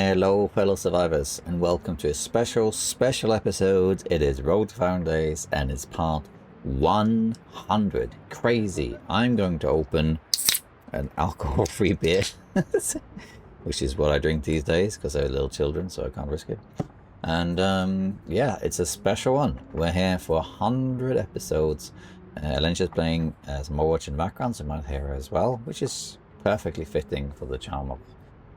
Hello fellow survivors and welcome to a special episode. It is Road to Found Days and it's part 100. Crazy. I'm going to open an alcohol-free beer, which is what I drink these days because I have little children, so I can't risk it. And yeah, it's a special one. We're here for 100 episodes. Elentia's playing some Overwatch in the background, so might hear her as well, which is perfectly fitting for the charm of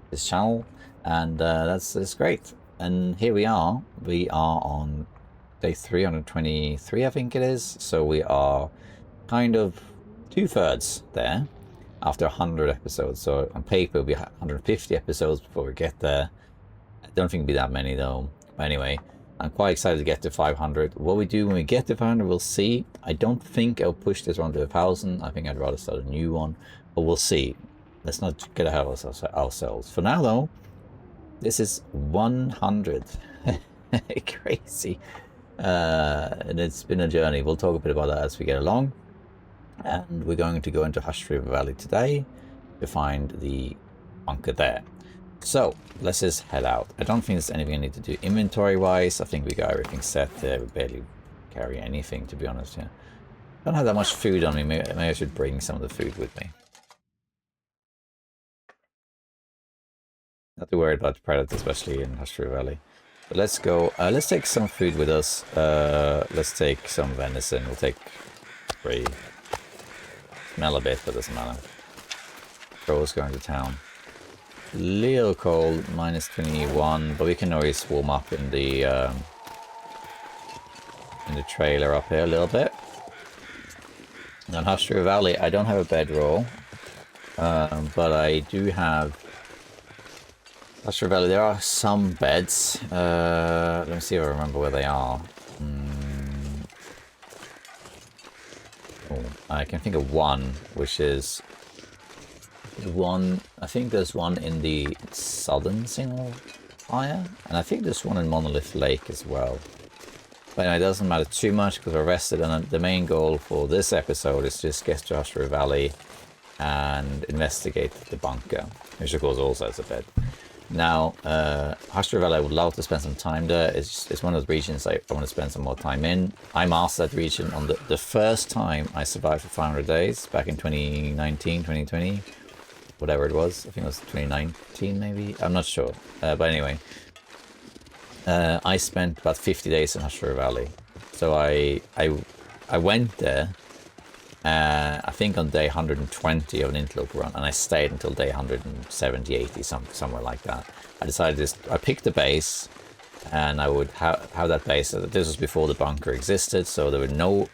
this channel. And that's great. And here we are on day 323, I think it is. So we are kind of 2/3 there after 100 episodes. So on paper it'll be 150 episodes before we get there. I don't think it'll be that many though. But anyway, I'm quite excited to get to 500. What we do when we get to 500, we'll see. I don't think I'll push this one to 1,000. I think I'd rather start a new one, but we'll see. Let's not get ahead of ourselves. For now though, this is 100. Crazy. And it's been a journey. We'll talk a bit about that as we get along. And we're going to go into Hush River Valley today to find the bunker there. So let's just head out. I don't think there's anything I need to do inventory wise. I think we got everything set there. We barely carry anything, to be honest. Yeah. Don't have that much food on me. Maybe I should bring some of the food with me. Not too worried about the predators, especially in Hush River Valley. But let's go. Let's take some food with us. Let's take some venison. We'll take 3. Smell a bit, but doesn't matter. Crow's going to town. Little cold, -21, but we can always warm up in the trailer up here a little bit. And on Hush River Valley, I don't have a bedroll, but I do have. Hush River Valley, there are some beds. Let me see if I remember where they are. Oh, I can think of one, which is one. I think there's one in the southern single fire, and I think there's one in Monolith Lake as well. But anyway, it doesn't matter too much because we're rested, and the main goal for this episode is to just get to Hush River Valley and investigate the bunker, which of course also has a bed. Now, Hush River Valley, I would love to spend some time there. It's one of the regions I want to spend some more time in. I mastered that region on the first time I survived for 500 days, back in 2019, 2020, whatever it was. I think it was 2019 maybe, I'm not sure. But anyway, I spent about 50 days in Hush River Valley. So I went there, I think on day 120 of an interlope run, and I stayed until day 170, 80, somewhere like that. I decided I picked the base, and I would have that base. This was before the bunker existed, so there were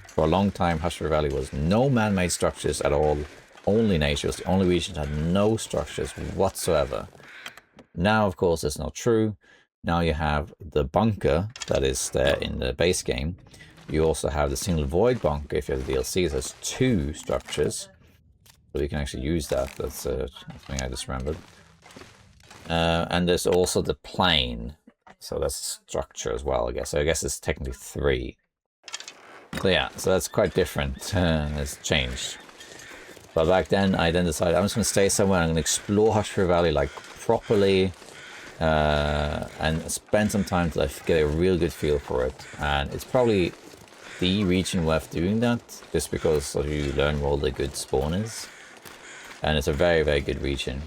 for a long time, Hush River Valley was no man-made structures at all, only nature. It was the only region that had no structures whatsoever. Now, of course, that's not true. Now you have the bunker that is there in the base game. You also have the single void bunker if you have the DLC. So there's 2 structures. So you can actually use that. That's something I just remembered. And there's also the plane. So that's a structure as well, I guess. So I guess it's technically 3. So yeah, so that's quite different. It's changed. But back then, I decided I'm just going to stay somewhere. I'm going to explore Hush River Valley like properly. And spend some time to get a real good feel for it. And it's probably the region worth doing that, just because you learn where all the good spawn is. And it's a very, very good region.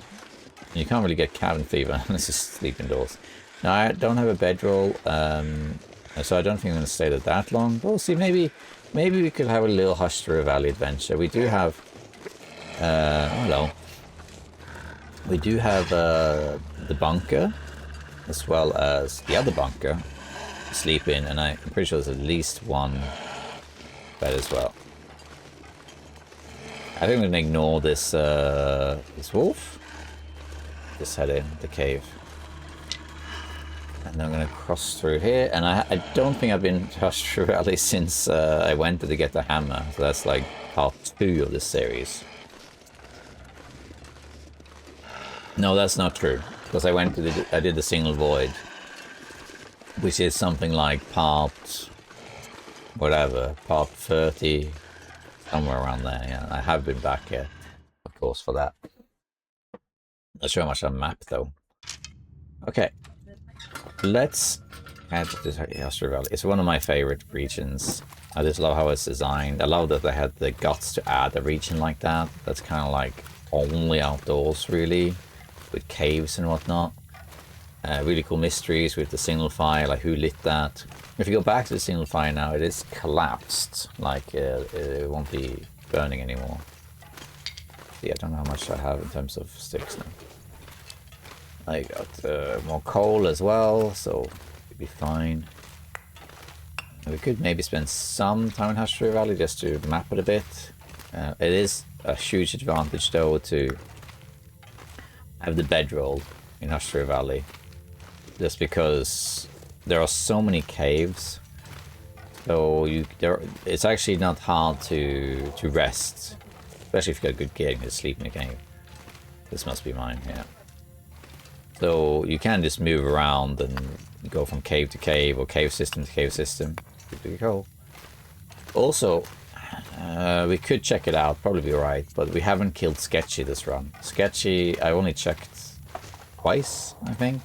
And you can't really get cabin fever unless you sleep indoors. Now, I don't have a bedroll, so I don't think I'm going to stay there that long. But we'll see, maybe we could have a little Hush River Valley adventure. We do have... hello. We do have the bunker, as well as the other bunker to sleep in, and I'm pretty sure there's at least one bed as well. I think I'm gonna ignore this this wolf. Just head in the cave, and I'm gonna cross through here. And I don't think I've been to Hush River Valley since I went to get the hammer. So that's like part 2 of this series. No, that's not true, because I did the single void, which is something like part 30, somewhere around there. Yeah, I have been back here, of course, for that. Not sure how much on map though. Okay. Let's add this Hastro Valley. It's one of my favorite regions. I just love how it's designed. I love that they had the guts to add a region like that. That's kind of like only outdoors, really, with caves and whatnot. Really cool mysteries with the signal fire, like who lit that. If you go back to the signal fire now, it is collapsed. Like it won't be burning anymore. See, I don't know how much I have in terms of sticks now. I got more coal as well, so it'll be fine. We could maybe spend some time in Hastro Valley just to map it a bit. It is a huge advantage though to have the bedroll in Hastro Valley, just because there are so many caves. So it's actually not hard to rest, especially if you got good gear and you can sleep in a cave. This must be mine, yeah. So you can just move around and go from cave to cave or cave system to cave system. Pretty cool. Also, we could check it out, probably be right, but we haven't killed Sketchy this run. Sketchy, I only checked twice, I think.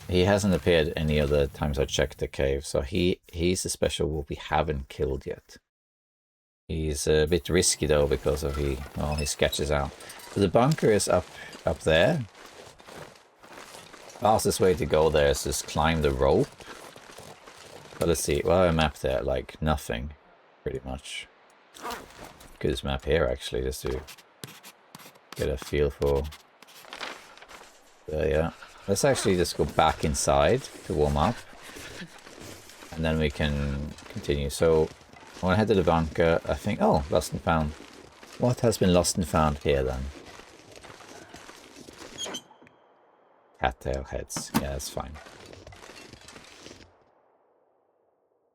He hasn't appeared any other times I checked the cave, so he's a special wolf we haven't killed yet. He's a bit risky though because of he sketches out. So the bunker is up there. Fastest way to go there is just climb the rope. But let's see, well, I mapped there like nothing, pretty much. Could just map here actually, just to get a feel for. Yeah, let's actually just go back inside to warm up, and then we can continue. So I want to head to the bunker. I think, oh, lost and found. What has been lost and found here then? Cattail heads. Yeah, that's fine.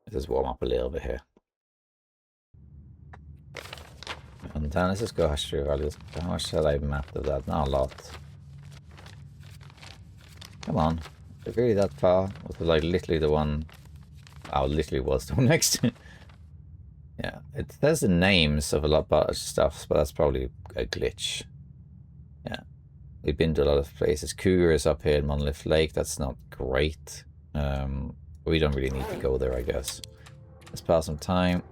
Let's just warm up a little bit here. And then let's just go Hastro Valley. How much have I mapped of that? Not a lot. Come on. Is it really that far? Was it like literally the one... Oh, literally was the one next to it. Yeah, it says the names of a lot of stuff, but that's probably a glitch. Yeah. We've been to a lot of places. Cougar is up here in Monolith Lake. That's not great. We don't really need to go there, I guess. Let's pass some time.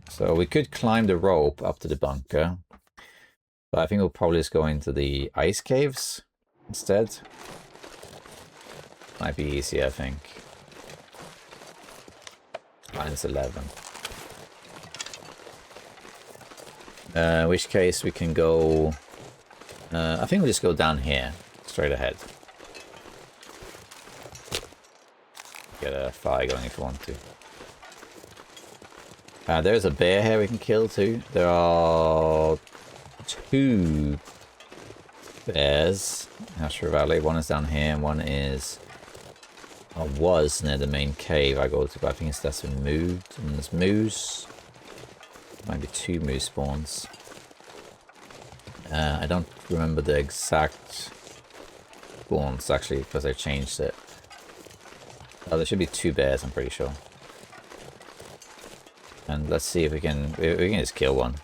So we could climb the rope up to the bunker. But I think we'll probably just go into the ice caves instead. Might be easier, I think. -11. In which case we can go... I think we'll just go down here, straight ahead. Get a fire going if you want to. There's a bear here we can kill too. There are 2 bears in Hastro Valley. One is down here and one is... or was near the main cave I go to, but I think that's been moved. And there's moose. Might be 2 moose spawns. I don't remember the exact spawns actually because they changed it. Oh, there should be 2 bears, I'm pretty sure. And let's see if we can just kill one.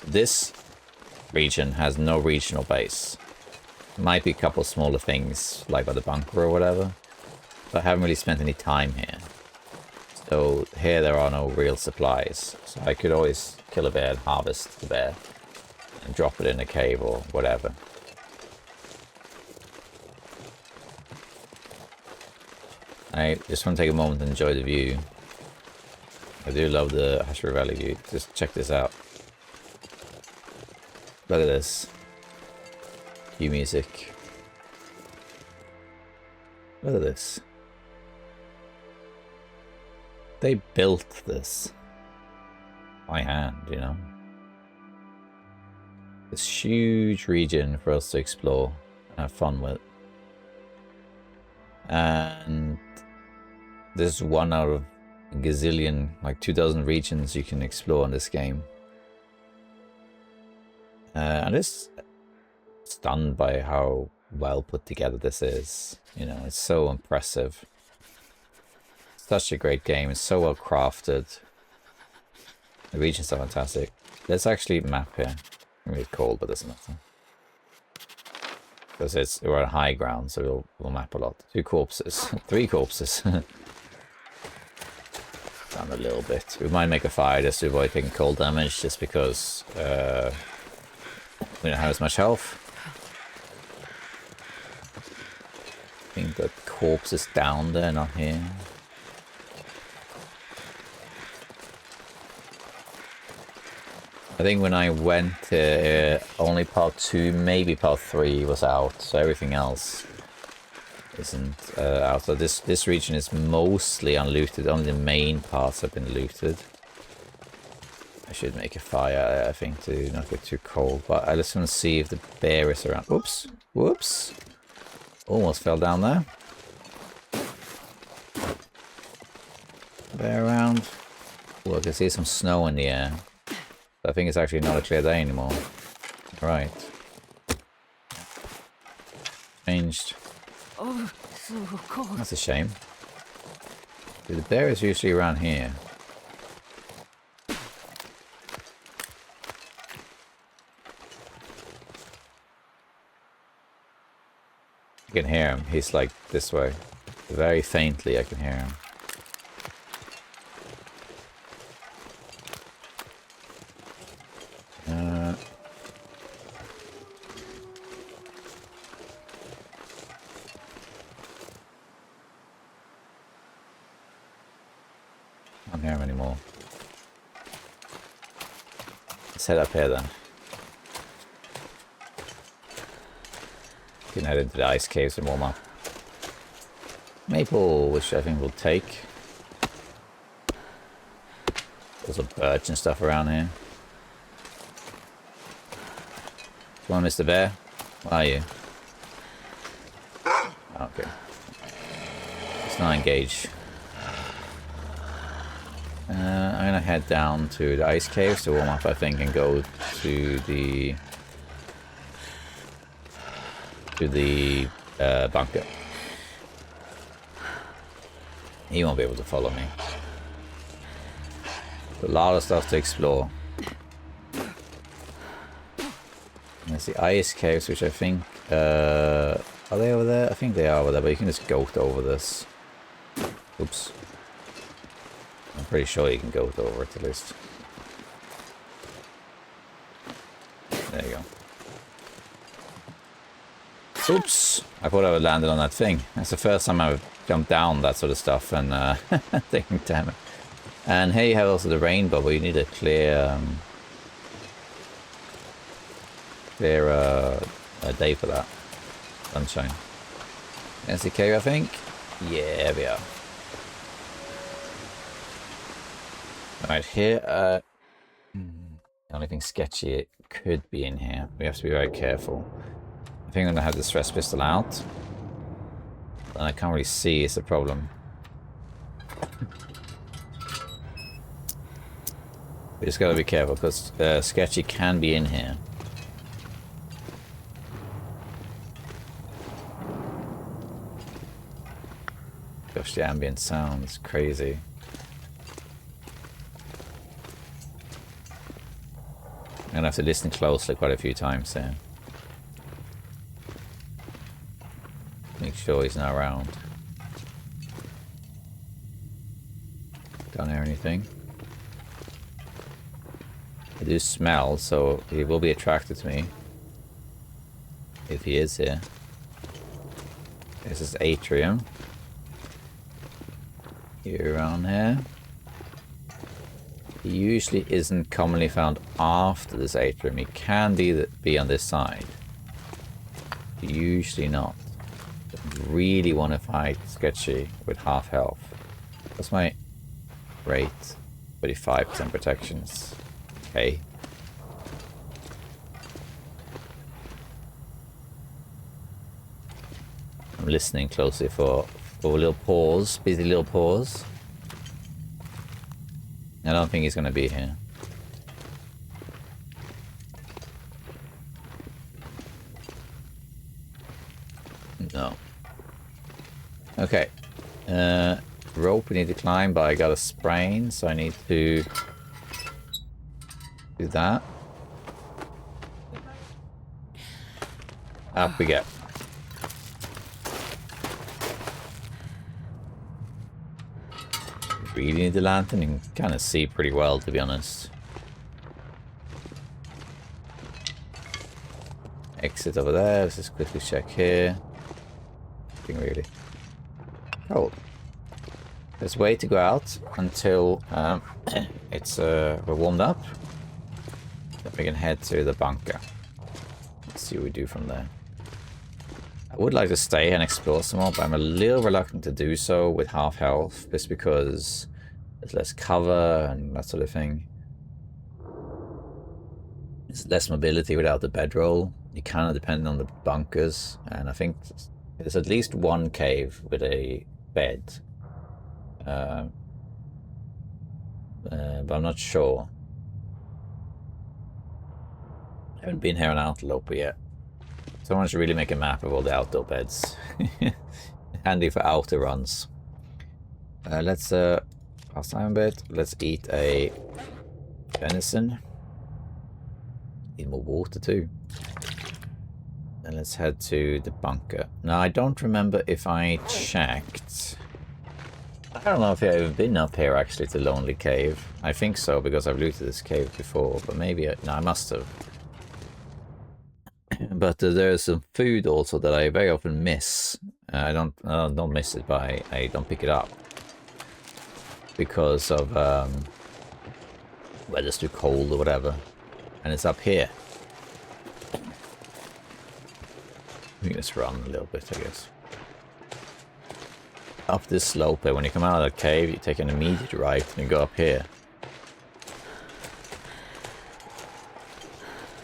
This region has no regional base. Might be a couple smaller things like by the bunker or whatever, but I haven't really spent any time here. So here there are no real supplies. So I could always kill a bear and harvest the bear and drop it in a cave or whatever. I just want to take a moment and enjoy the view. I do love the Hastro Valley view. Just check this out. Look at this. Cue music. Look at this. They built this by hand, you know. This huge region for us to explore and have fun with. And this is one out of a gazillion, like 2,000 regions you can explore in this game. And it's stunned by how well put together this is. You know, it's so impressive. Such a great game. It's so well crafted. The regions are fantastic. Let's actually map here. It's cold, but doesn't matter. Because we're on high ground, so we'll map a lot. 2 corpses. 3 corpses. Down a little bit. We might make a fire just to avoid taking cold damage, just because we don't have as much health. I think the corpse is down there, not here. I think when I went, only part 2, maybe part 3 was out, so everything else isn't out. So this region is mostly unlooted, only the main parts have been looted. I should make a fire, I think, to not get too cold, but I just want to see if the bear is around. Whoops, whoops, almost fell down there. Bear around. Oh, I can see some snow in the air. I think it's actually not a clear day anymore. Right. Changed. Oh, so cold. That's a shame. The bear is usually around here. I can hear him. He's like this way. Very faintly I can hear him. I don't hear him anymore. Let's head up here then. We can head into the ice caves and warm up. Maple, which I think we'll take. There's a birch and stuff around here. Come on, Mr. Bear. Where are you? Okay. Let's not engage. I'm gonna head down to the ice caves to warm up, I think, and go to the bunker. He won't be able to follow me. A lot of stuff to explore. There's the ice caves, which I think are they over there? I think they are over there, but you can just goat over this. Oops. I'm pretty sure you can goat over it at least. There you go. Oops! I thought I would landed on that thing. That's the first time I've jumped down that sort of stuff and thinking, damn it. And here you have also the rainbow, but you need a clear day for that. Sunshine. There's the cave, I think. Yeah, we are. Right here, the only thing sketchy it could be in here. We have to be very careful. I think I'm gonna have the stress pistol out. And I can't really see, it's a problem. We just gotta be careful because sketchy can be in here. Gosh, the ambient sound is crazy. I'm gonna have to listen closely quite a few times here. Make sure he's not around. Don't hear anything. I do smell, so he will be attracted to me. If he is here. This is atrium. Here around here. He usually isn't commonly found after this atrium. He can be on this side. Usually not. Really want to fight sketchy with half health. What's my rate? 35% protections. Okay. I'm listening closely for a little pause, busy little pause. I don't think he's going to be here. No. Okay. Rope we need to climb, but I got a sprain, so I need to do that. Up we get. really need the lantern. You can kind of see pretty well, to be honest. Exit over there. Let's just quickly check here. Nothing really. Cool. There's a way to go out until we're warmed up. Then we can head to the bunker. Let's see what we do from there. I would like to stay and explore some more, but I'm a little reluctant to do so with half health, just because there's less cover and that sort of thing. There's less mobility without the bedroll. You kind of depend on the bunkers, and I think there's at least one cave with a bed. But I'm not sure. I haven't been here on Antelope yet. Someone should really make a map of all the outdoor beds. Handy for outer runs. Let's pass time a bit. Let's eat a venison. Need more water too. And let's head to the bunker. Now I don't remember if I checked. I don't know if I've ever been up here actually to Lonely Cave. I think so because I've looted this cave before, but maybe no, I must have. But there's some food also that I very often miss. I don't miss it, but I don't pick it up because of weather's too cold or whatever. And it's up here. We can just run a little bit, I guess. Up this slope here, when you come out of the cave, you take an immediate right and you go up here.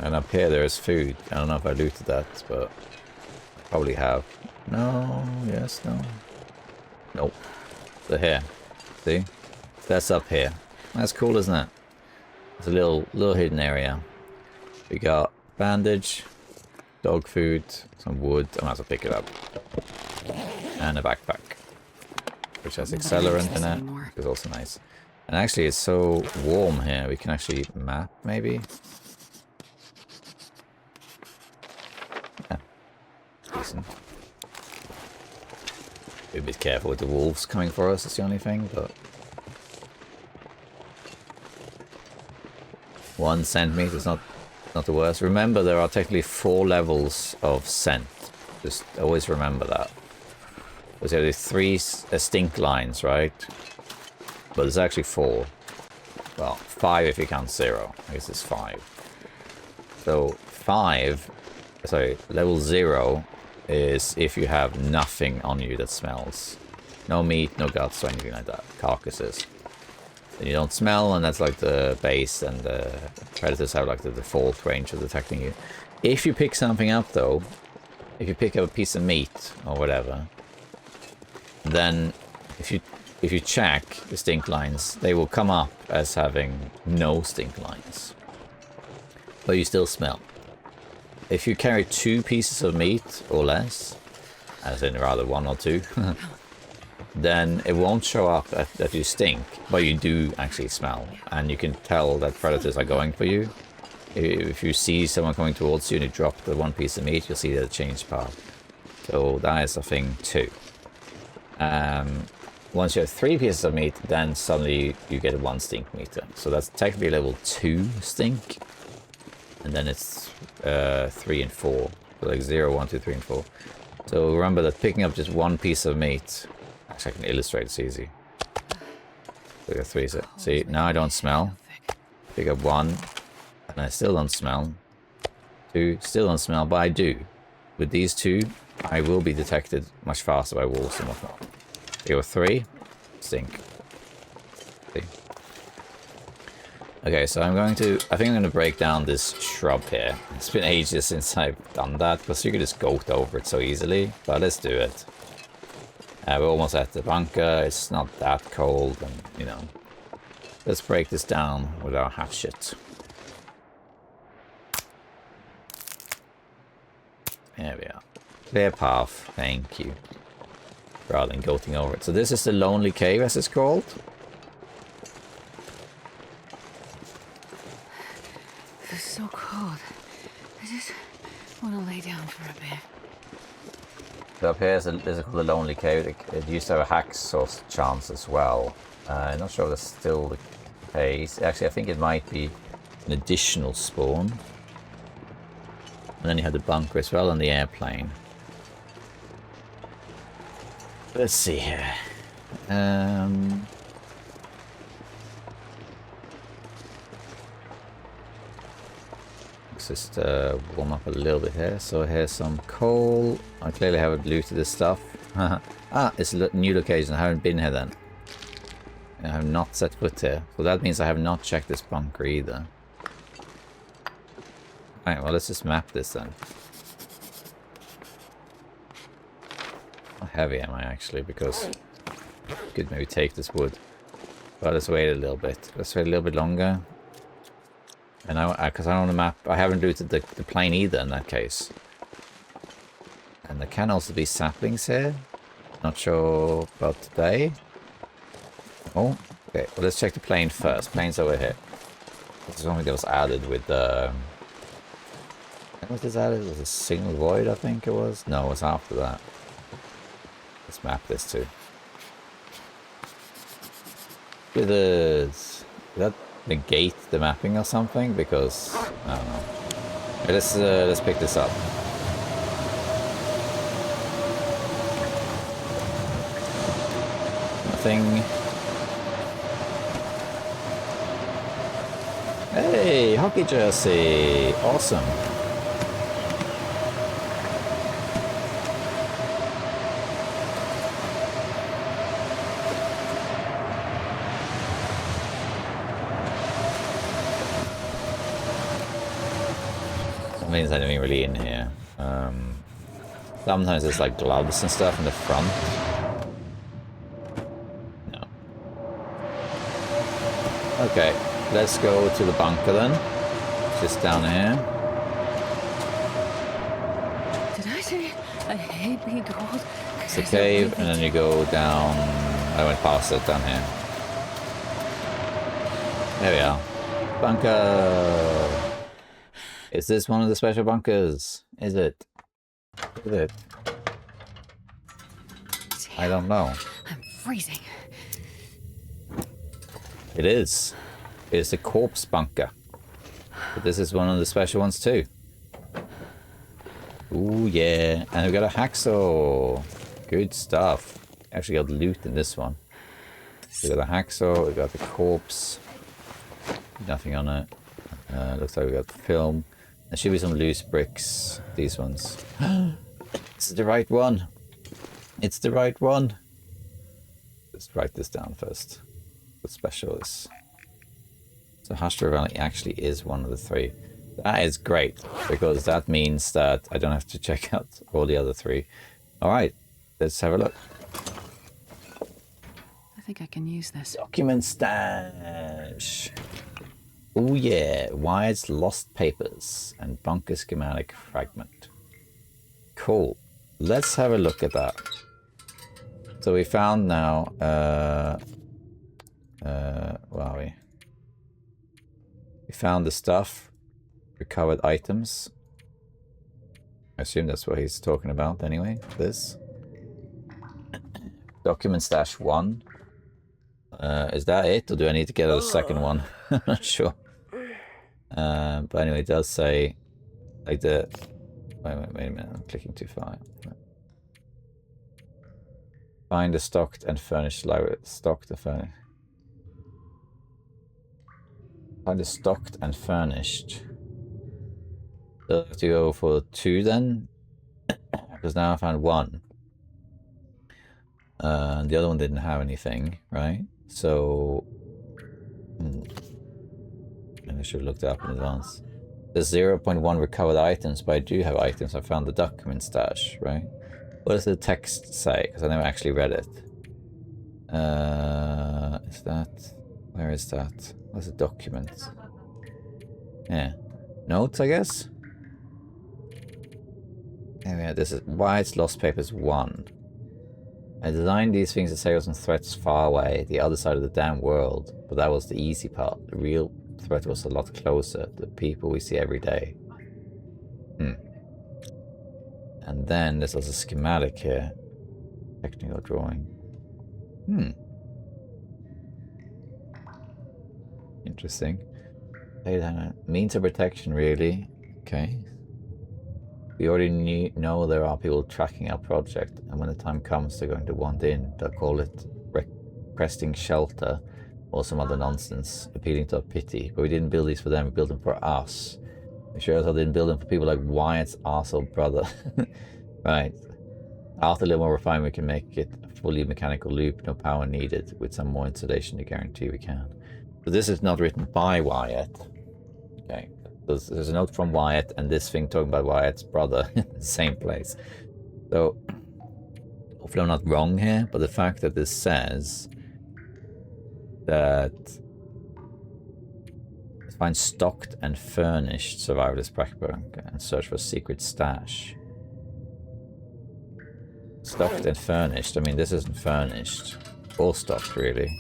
And up here there's food. I don't know if I looted that, but I probably have. No, yes, no. Nope. So here. See? That's up here. That's cool, isn't it? It's a little hidden area. We got bandage, dog food, some wood. I might as well pick it up. And a backpack, which has accelerant in it, which is also nice. And actually it's so warm here, we can actually map maybe. Yeah, decent. Be a bit careful with the wolves coming for us, that's the only thing, but 1 centimeter is not the worst. Remember, there are technically 4 levels of scent. Just always remember that. There's only 3 stink lines, right? But there's actually 4. Well, 5 if you count 0. I guess it's 5. So level 0 is if you have nothing on you that smells. No meat, no guts, or anything like that. Carcasses. Then you don't smell, and that's like the base, and the predators have like the default range of detecting you. If you pick something up though, if you pick up a piece of meat or whatever, then if you check the stink lines, they will come up as having no stink lines. But you still smell. If you carry 2 pieces of meat or less, as in rather 1 or 2, then it won't show up that you stink, but you do actually smell. And you can tell that predators are going for you. If you see someone coming towards you and you drop the 1 piece of meat, you'll see that it changed path. So that is a thing too. Once you have 3 pieces of meat, then suddenly you get a 1 stink meter. So that's technically level 2 stink. And then it's 3 and 4. So like 0, 1, 2, 3, and 4. So remember that picking up just 1 piece of meat, actually I can illustrate, it's easy. So I got 3. So, see, now I don't smell. Pick up 1, and I still don't smell. 2, still don't smell, but I do. With these 2, I will be detected much faster by wolves and whatnot. Here were 3, stink. See? Okay, so I think I'm going to break down this shrub here. It's been ages since I've done that, because you could just goat over it so easily, but let's do it. We're almost at the bunker, it's not that cold, and, you know, let's break this down with our hatchet. There we are. Clear path, thank you. Rather than goating over it. So this is the Lonely Cave, as it's called. This is so cold. I just want to lay down for a bit. So up here is called the Lonely Cave. It used to have a hacksaw chance as well. I'm not sure if that's still the case. Actually, I think it might be an additional spawn. And then you had the bunker as well and the airplane. Let's see here. Let's just warm up a little bit here. So here's some coal. I clearly haven't looted this stuff. Ah, it's a new location. I haven't been here then. I have not set foot here. So that means I have not checked this bunker either. Alright, well let's just map this then. How heavy am I actually? Because I could maybe take this wood. But let's wait a little bit. Let's wait a little bit longer. And because I don't want to map, I haven't looted the plane either in that case. And there can also be saplings here. Not sure about today. Oh, okay. Well, let's check the plane first. Plane's over here. This is something that was added with the... when was this added? It was a signal void, I think it was? No, it was after that. Let's map this too. Did that negate the mapping or something? Because I don't know. Okay, let's pick this up. Nothing. Hey, hockey jersey! Awesome. Means anything really in here. Sometimes there's like gloves and stuff in the front. No. Okay, let's go to the bunker then. Just down here. Did I say I hate being told? It's a cave, and then you go down. I went past it down here. There we are. Bunker. Is this one of the special bunkers? Is it? Is it? I don't know. I'm freezing. It is. It's a corpse bunker. But this is one of the special ones too. Ooh, yeah. And we got a hacksaw. Good stuff. Actually got loot in this one. We got a hacksaw, we got the corpse. Nothing on it. Looks like we got film. There should be some loose bricks. These ones. This is the right one. It's the right one. Let's write this down first. What special is. So Hashtra Valley actually is one of the three. That is great, because that means that I don't have to check out all the other three. Alright, let's have a look. I think I can use this. Document stash. Oh yeah, Wired's lost papers and bunker schematic fragment. Cool. Let's have a look at that. So we found now, where are we? We found the stuff, recovered items. I assume that's what he's talking about anyway, this. Document stash 1. Is that it, or do I need to get a second one? I'm not sure. But anyway, it does say, like the... Wait a minute, I'm clicking too far. Find a stocked and furnished library. Stocked and furnished. Find a stocked and furnished. So I have to go for 2 then? Because now I found 1. And the other one didn't have anything, right? So... I should have looked it up in advance. There's 0.1 recovered items, but I do have items. I found the document stash, right? What does the text say? Because I never actually read it. Is that... Where is that? What's the document? Yeah. Notes, I guess? Yeah, this is why it's lost papers 1. I designed these things to save us from threats far away, the other side of the damn world. But that was the easy part. The real threat was a lot closer. The people we see every day. And then there's also a schematic here. Technical drawing. Interesting. Means of protection, really. Okay. We already know there are people tracking our project, and when the time comes they're going to want in. They'll call it requesting shelter or some other nonsense, appealing to our pity. But we didn't build these for them, we built them for us. We sure as hell didn't build them for people like Wyatt's arsehole brother. Right. After a little more refinement, we can make it a fully mechanical loop, no power needed. With some more insulation to guarantee we can. So this is not written by Wyatt. Okay. There's a note from Wyatt and this thing talking about Wyatt's brother in the same place. So, hopefully I'm not wrong here, but the fact that this says that find stocked and furnished survivalist backbone and search for a secret stash. Stocked and furnished. I mean, this isn't furnished. Or stocked, really.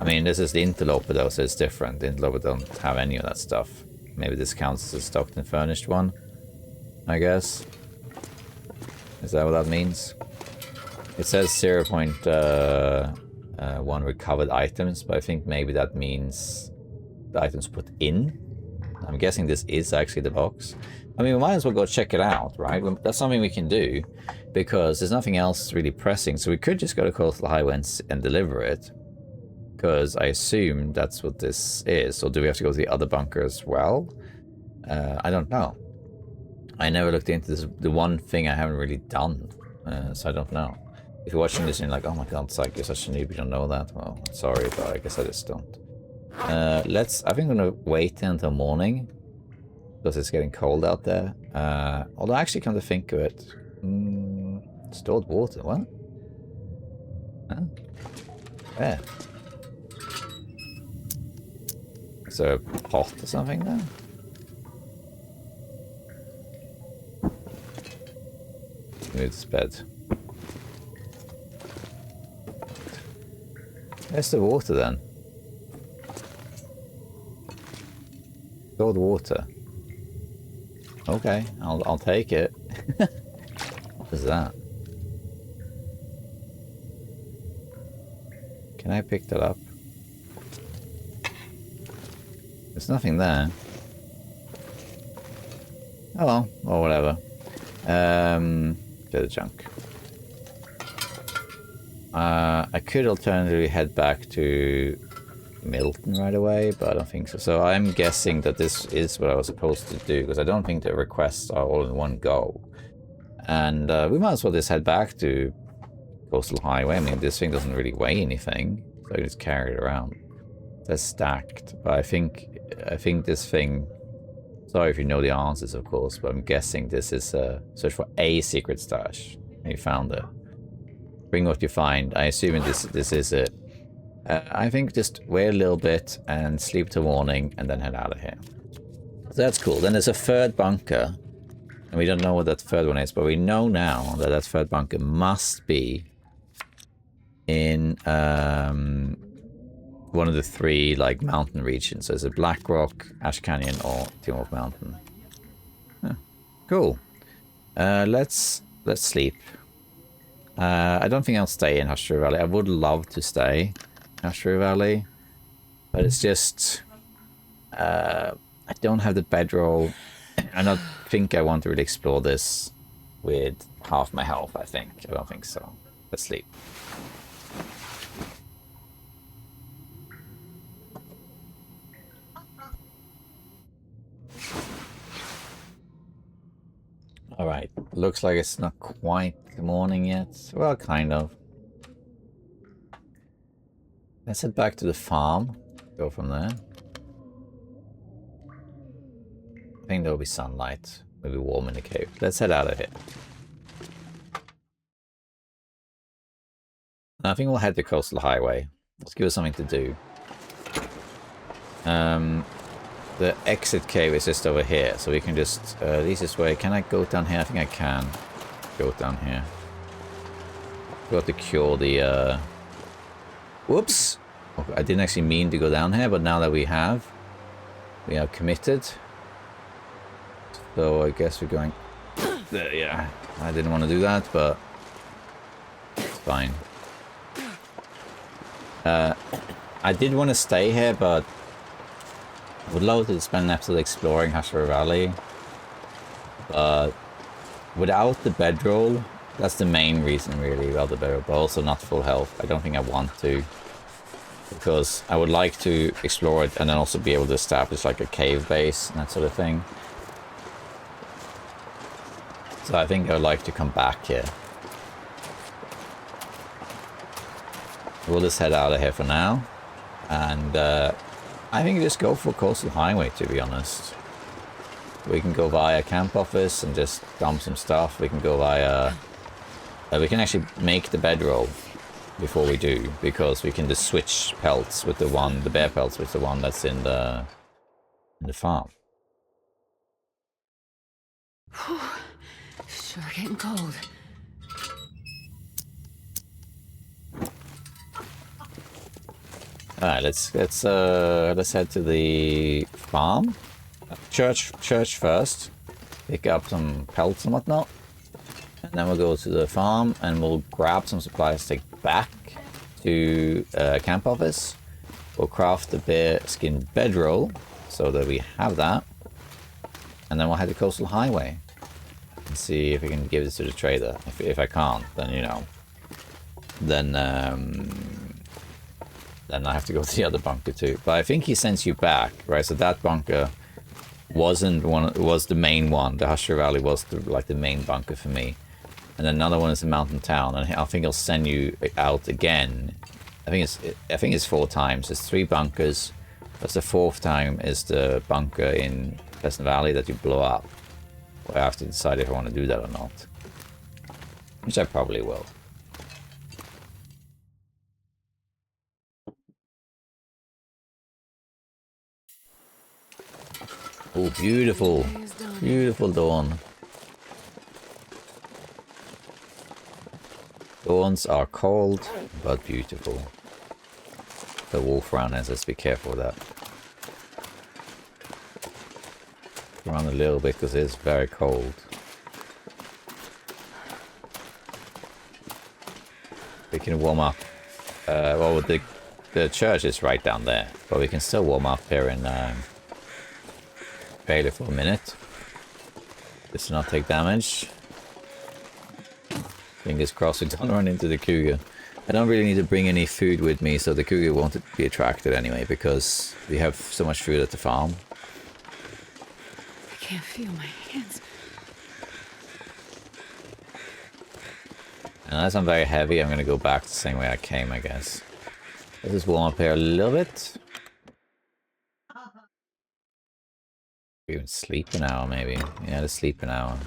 I mean, this is the interloper, though, so it's different. The interloper don't have any of that stuff. Maybe this counts as a stocked and furnished one, I guess. Is that what that means? It says 0.1 recovered items, but I think maybe that means the items put in. I'm guessing this is actually the box. I mean, we might as well go check it out, right? That's something we can do, because there's nothing else really pressing. So we could just go to Coastal Highway and deliver it, because I assume that's what this is. Or do we have to go to the other bunker as well? I don't know. I never looked into this. The one thing I haven't really done, so I don't know. If you're watching this and you're like, oh my god, Psych, you're such a noob, you don't know that. Well, sorry, but I guess I just don't. I think I'm gonna wait until morning, because it's getting cold out there. Although actually, come to think of it, stored water, what? Huh? Where? Is there a pot or something there? Move this bed. Where's the water then? Stored water. Okay, I'll take it. What is that? Can I pick that up? There's nothing there. Oh well, or whatever. Bit of junk. I could alternatively head back to Milton right away, but I don't think so. So I'm guessing that this is what I was supposed to do, because I don't think the requests are all in one go. And we might as well just head back to Coastal Highway. I mean, this thing doesn't really weigh anything, so I can just carry it around. They're stacked, but I think this thing... Sorry if you know the answers, of course, but I'm guessing this is a search for a secret stash. And you found it. Bring what you find. I assume this is it. I think just wait a little bit and sleep till morning and then head out of here. So that's cool. Then there's a third bunker. And we don't know what that third one is, but we know now that that third bunker must be in one of the three like mountain regions. So it's a Black Rock, Ash Canyon, or Timor Mountain. Huh. Cool. Let's sleep. I don't think I'll stay in Husher Valley. I would love to stay in Husher Valley, but it's just I don't have the bedroll. I don't think I want to really explore this with half my health. I don't think so. Let's sleep. Alright, looks like it's not quite the morning yet. Well, kind of. Let's head back to the farm. Go from there. I think there'll be sunlight. Maybe warm in the cave. Let's head out of here. I think we'll head to Coastal Highway. Let's give us something to do. The exit cave is just over here, so we can just easiest way. Can I go down here? I think I can go down here. Got to cure the whoops! Okay, I didn't actually mean to go down here, but now that we have committed. So I guess we're going Yeah, I didn't want to do that, but it's fine. I did want to stay here, but I would love to spend an episode exploring Hashira Valley. But without the bedroll, that's the main reason really about the bedroll, but also not full health. I don't think I want to, because I would like to explore it and then also be able to establish like a cave base and that sort of thing. So I think I would like to come back here. We'll just head out of here for now. And I think just go for Coastal Highway, to be honest. We can go via camp office and just dump some stuff. We can go via... we can actually make the bedroll before we do, because we can just switch pelts with the bear pelts with the one that's in the farm. Whew. Sure getting cold. Alright, let's head to the farm. Church first. Pick up some pelts and whatnot. And then we'll go to the farm and we'll grab some supplies, take back to camp office. We'll craft the bear skin bedroll so that we have that. And then we'll head to Coastal Highway and see if we can give this to the trader. If I can't, then you know. Then I have to go to the other bunker too. But I think he sends you back, right? So that bunker wasn't one. It was the main one. The Hashira Valley was like the main bunker for me. And then another one is in Mountain Town, and I think he'll send you out again. I think it's 4 times. There's 3 bunkers. That's the 4th time is the bunker in Pleasant Valley that you blow up. I have to decide if I want to do that or not. Which I probably will. Oh, beautiful. Beautiful dawn. Dawns are cold, but beautiful. The wolf around us, let's be careful of that. Run a little bit because it's very cold. We can warm up. Well, the church is right down there, but we can still warm up here in Bailey for a minute. Just to not take damage. Fingers crossed we don't run into the cougar. I don't really need to bring any food with me, so the cougar won't be attracted anyway, because we have so much food at the farm. I can't feel my hands. Unless I'm very heavy, I'm going to go back the same way I came, I guess. Let's just warm up here a little bit. Even sleep an hour, maybe. Yeah, let's sleep an hour.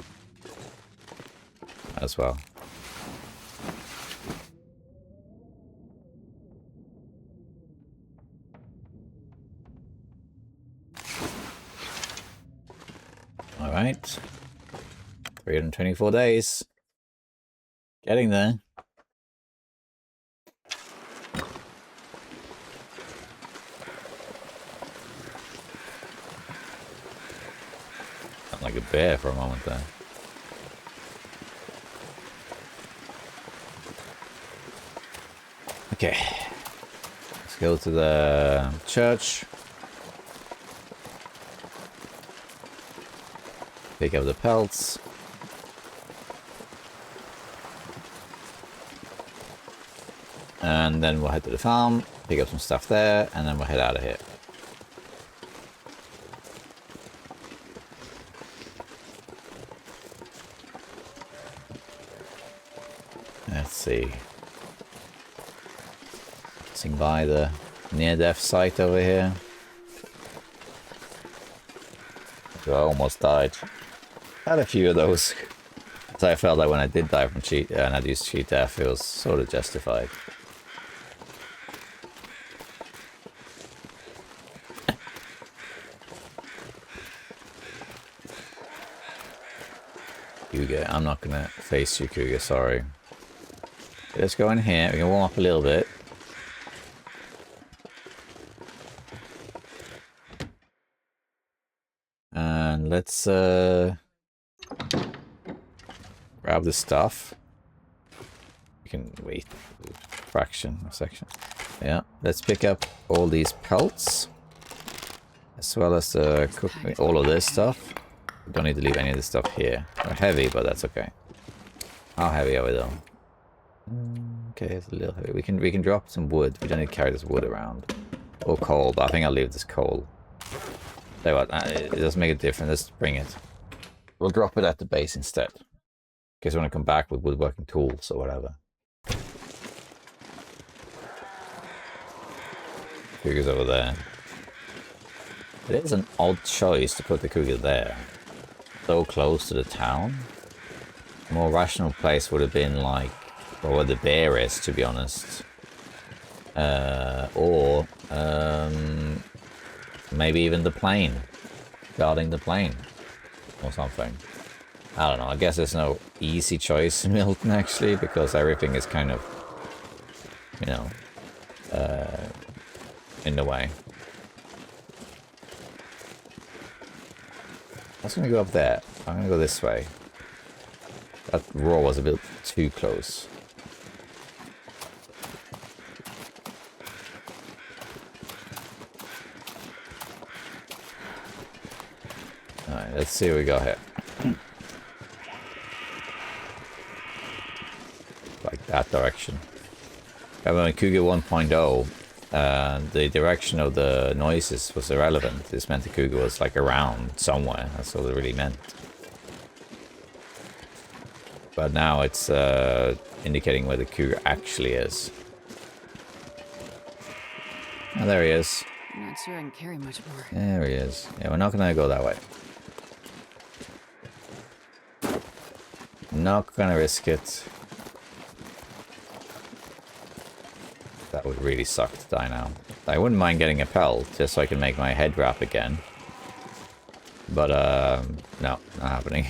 As well. Alright. 324 days. Getting there. Sound like a bear for a moment there. Okay. Let's go to the church. Pick up the pelts. And then we'll head to the farm, pick up some stuff there, and then we'll head out of here. Let's see. Passing by the near-death site over here. So I almost died. Had a few of those. So I felt like when I did die from cheat and I used cheat death, it was sort of justified. Cougar, I'm not gonna face you, Cougar, sorry. Let's go in here, we can warm up a little bit. And let's grab the stuff. We can wait a section. Yeah, let's pick up all these pelts. As well as all of this stuff. We don't need to leave any of this stuff here. They're heavy, but that's okay. How heavy are we though? Okay, it's a little heavy. We can drop some wood. We don't need to carry this wood around. Or coal, but I think I'll leave this coal. Tell you what, it doesn't make a difference. Let's bring it. We'll drop it at the base instead. In case we want to come back with woodworking tools or whatever. Cougar's over there. It is an odd choice to put the cougar there. So close to the town. A more rational place would have been like, well, where the bear is, to be honest. Or maybe even the plane. Guarding the plane. Or something. I don't know. I guess there's no easy choice in Milton, actually, because everything is kind of, you know, in the way. I was going to go up there. I'm going to go this way. That roar was a bit too close. Alright, let's see what we got here. Like that direction. However, in Cougar 1.0, the direction of the noises was irrelevant. This meant the cougar was like around somewhere. That's all it really meant. But now it's indicating where the cougar actually is. Oh, there he is. I'm not sure I can carry much more. There he is. Yeah, we're not gonna go that way. Not gonna risk it. That would really suck to die now. I wouldn't mind getting a pelt, just so I can make my head wrap again. But, no, not happening.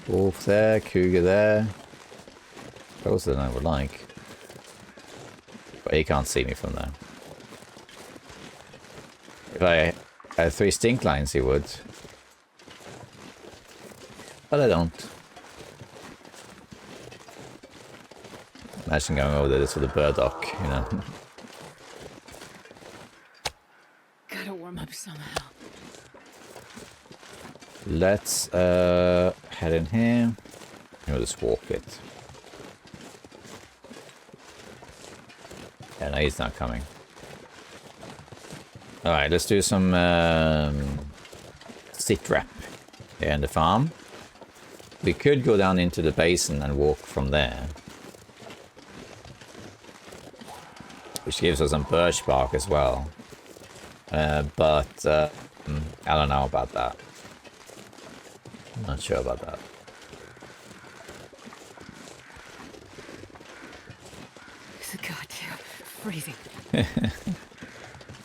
Wolf there, cougar there. Closer than I would like. But he can't see me from there. If I had 3 stink lines, he would. But I don't. Imagine going over there just with a burdock, you know. Gotta warm up somehow. Let's head in here. We'll just walk it. Yeah, no, he's not coming. Alright, let's do some sit rep here in the farm. We could go down into the basin and walk from there. Which gives us some birch bark as well. But I don't know about that. I'm not sure about that. It's goddamn freezing.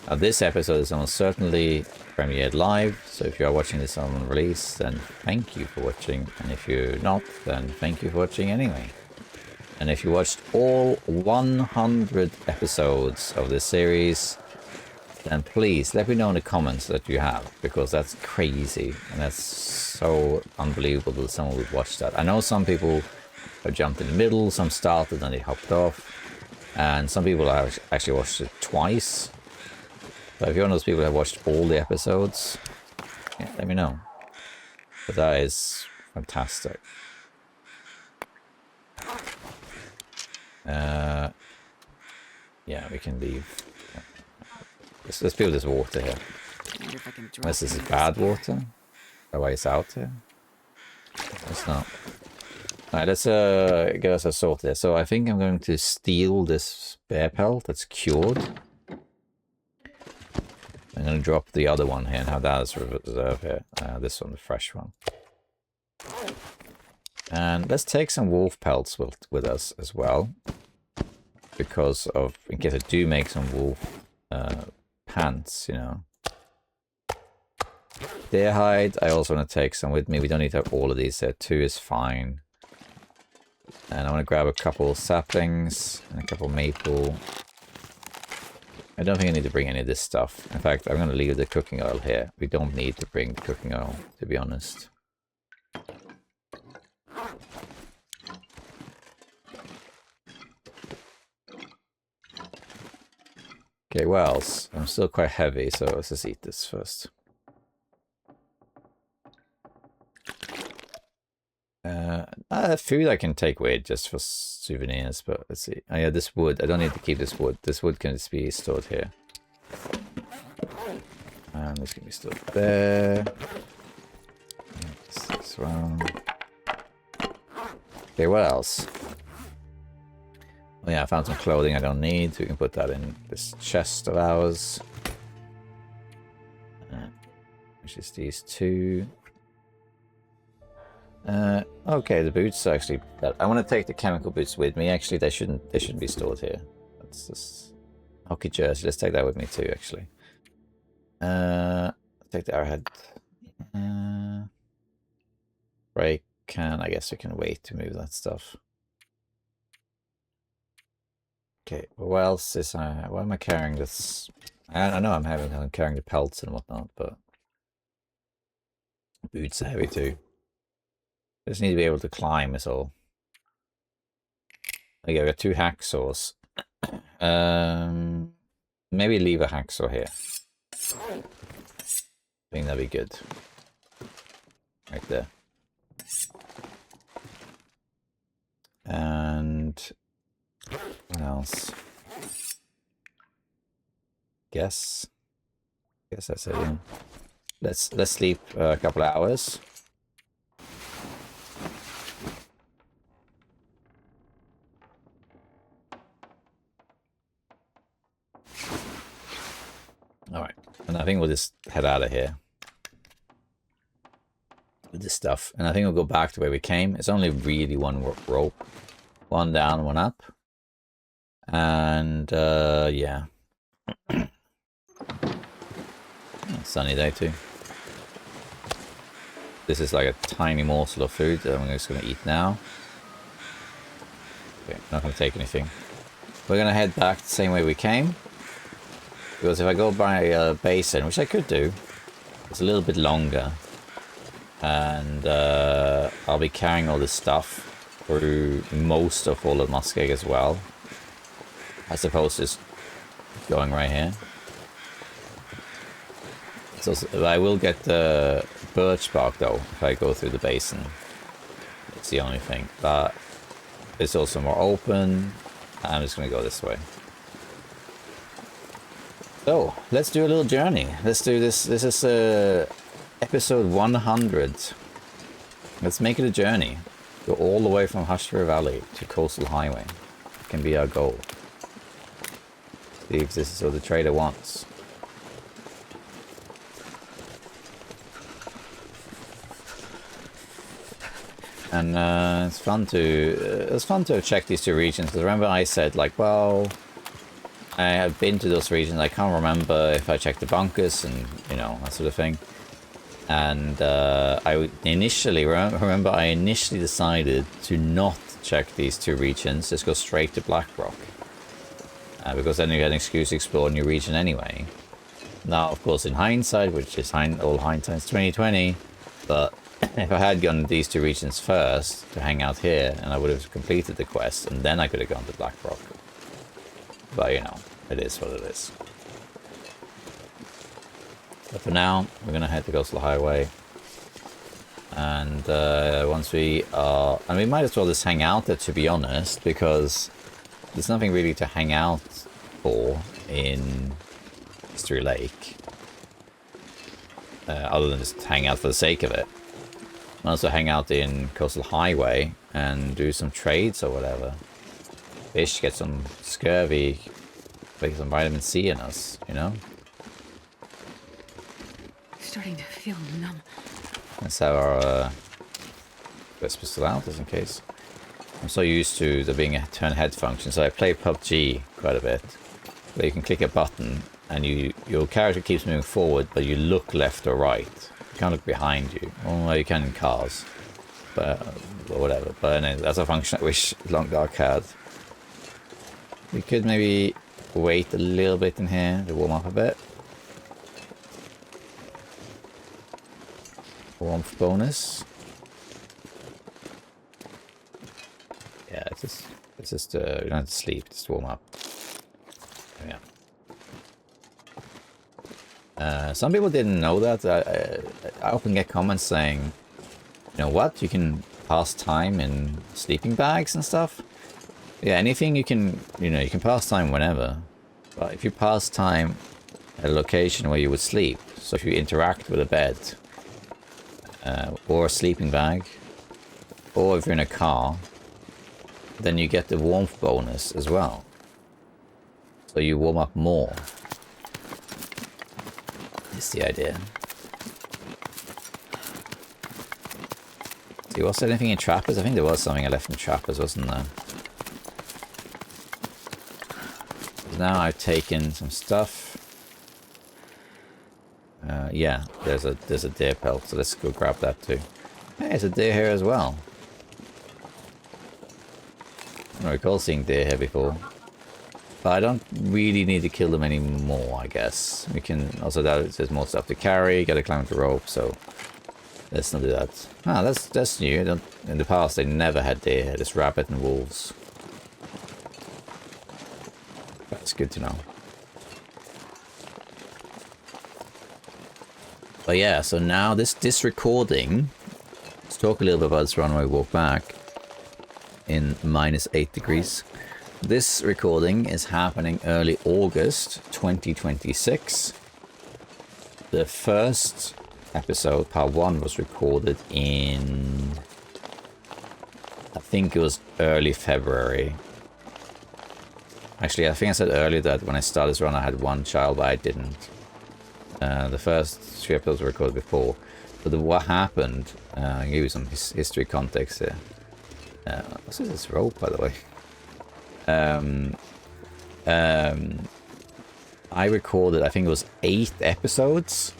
Now, this episode is almost certainly premiered live, so if you are watching this on release, then thank you for watching, and if you're not, then thank you for watching anyway. And if you watched all 100 episodes of this series, then please let me know in the comments that you have, because that's crazy, and that's so unbelievable that someone would watch that. I know some people have jumped in the middle, some started and they hopped off, and some people have actually watched it twice. So if you're one of those people who have watched all the episodes, yeah, let me know. But that is fantastic. Yeah, we can leave. Let's build this water here. Unless this is bad water. Oh, it's out here. It's not. Alright, let's get us a sort there. So I think I'm going to steal this bear pelt that's cured. I'm going to drop the other one here and have that as reserve here. This one, the fresh one. And let's take some wolf pelts with us as well. Because of, in case I do make some wolf pants, you know. Deer hide, I also want to take some with me. We don't need to have all of these there. 2 is fine. And I want to grab a couple saplings and a couple maple. I don't think I need to bring any of this stuff. In fact, I'm going to leave the cooking oil here. We don't need to bring the cooking oil, to be honest. Okay, what else? I'm still quite heavy, so let's just eat this first. Food I can take with just for souvenirs, but let's see. Oh yeah, this wood. I don't need to keep this wood. This wood can just be stored here. And this can be stored there. This one. Okay, what else? Oh yeah, I found some clothing I don't need, so we can put that in this chest of ours. Which is these two. Okay, the boots are actually. I want to take the chemical boots with me. Actually, they shouldn't be stored here. That's just hockey jersey. Let's take that with me too. Actually, take the arrowhead. Brake can. I guess we can wait to move that stuff. Okay. Well, what else is I? Why am I carrying this? I know I'm carrying the pelts and whatnot, but boots are heavy too. Just need to be able to climb is all. Okay, we got 2 hacksaws. Maybe leave a hacksaw here. I think that'd be good. Right there. And what else? Guess that's it. Yeah. Let's sleep a couple of hours. Alright, and I think we'll just head out of here with this stuff. And I think we'll go back to where we came. It's only really one rope. 1 down, 1 up. And, yeah. Sunny day too. This is like a tiny morsel of food that I'm just going to eat now. Okay, not going to take anything. We're going to head back the same way we came. Because if I go by a basin, which I could do, it's a little bit longer. And I'll be carrying all this stuff through most of all of Muskeg as well. I suppose just going right here. So I will get the birch bark though, if I go through the basin. That's the only thing. But it's also more open. I'm just going to go this way. So, let's do a little journey. Let's do this. This is episode 100. Let's make it a journey. Go all the way from Hushbury Valley to Coastal Highway. It can be our goal. See if this is what the trader wants. And it's fun to check these 2 regions. Because remember I said like, well, I have been to those regions. I can't remember if I checked the bunkers and, you know, that sort of thing. And I initially decided to not check these 2 regions. Just go straight to Blackrock. Because then you get an excuse to explore a new region anyway. Now, of course, in hindsight, which is all hindsight's 2020, but if I had gone to these 2 regions first to hang out here, and I would have completed the quest, and then I could have gone to Blackrock. But, you know, it is what it is. But for now, we're going to head to Coastal Highway. And once we are... And we might as well just hang out there, to be honest, because there's nothing really to hang out for in Mystery Lake. Other than just hang out for the sake of it. Might also hang out in Coastal Highway and do some trades or whatever. Fish, get some scurvy, get some vitamin C in us, you know? Starting to feel numb. Let's have our Quisbert still out, just in case. I'm so used to there being a turn head function, so I play PUBG quite a bit. Where you can click a button and your character keeps moving forward, but you look left or right. You can't look behind you. Well, you can in cars, but or whatever. But anyway, that's a function I wish Long Dark had. We could maybe wait a little bit in here to warm up a bit. Warmth bonus. Yeah, it's just you don't have to sleep, just warm up. Yeah. Some people didn't know that. I often get comments saying, you know what, you can pass time in sleeping bags and stuff. Yeah, anything you can, you can pass time whenever. But if you pass time at a location where you would sleep, so if you interact with a bed, or a sleeping bag, or if you're in a car, then you get the warmth bonus as well. So you warm up more. That's the idea. See, was there anything in Trappers? I think there was something I left in Trappers, wasn't there? Now I've taken some stuff. Yeah, there's a deer pelt, so let's go grab that too. Hey, there's a deer here as well. I don't recall seeing deer here before. But I don't really need to kill them anymore, I guess. We can also, there's more stuff to carry, gotta climb the rope, so let's not do that. Ah, that's new. In the past they never had deer here, just rabbit and wolves. That's good to know. But yeah, so now this recording, let's talk a little bit about this runway walk back in -8 degrees. This recording is happening early August 2026. The first episode, part 1, was recorded in, I think it was early February. Actually, I think I said earlier that when I started this run I had 1 child, but I didn't. The first 3 episodes were recorded before. But what happened, I'll give you some history context here. What's this rope, by the way? I recorded, I think it was 8 episodes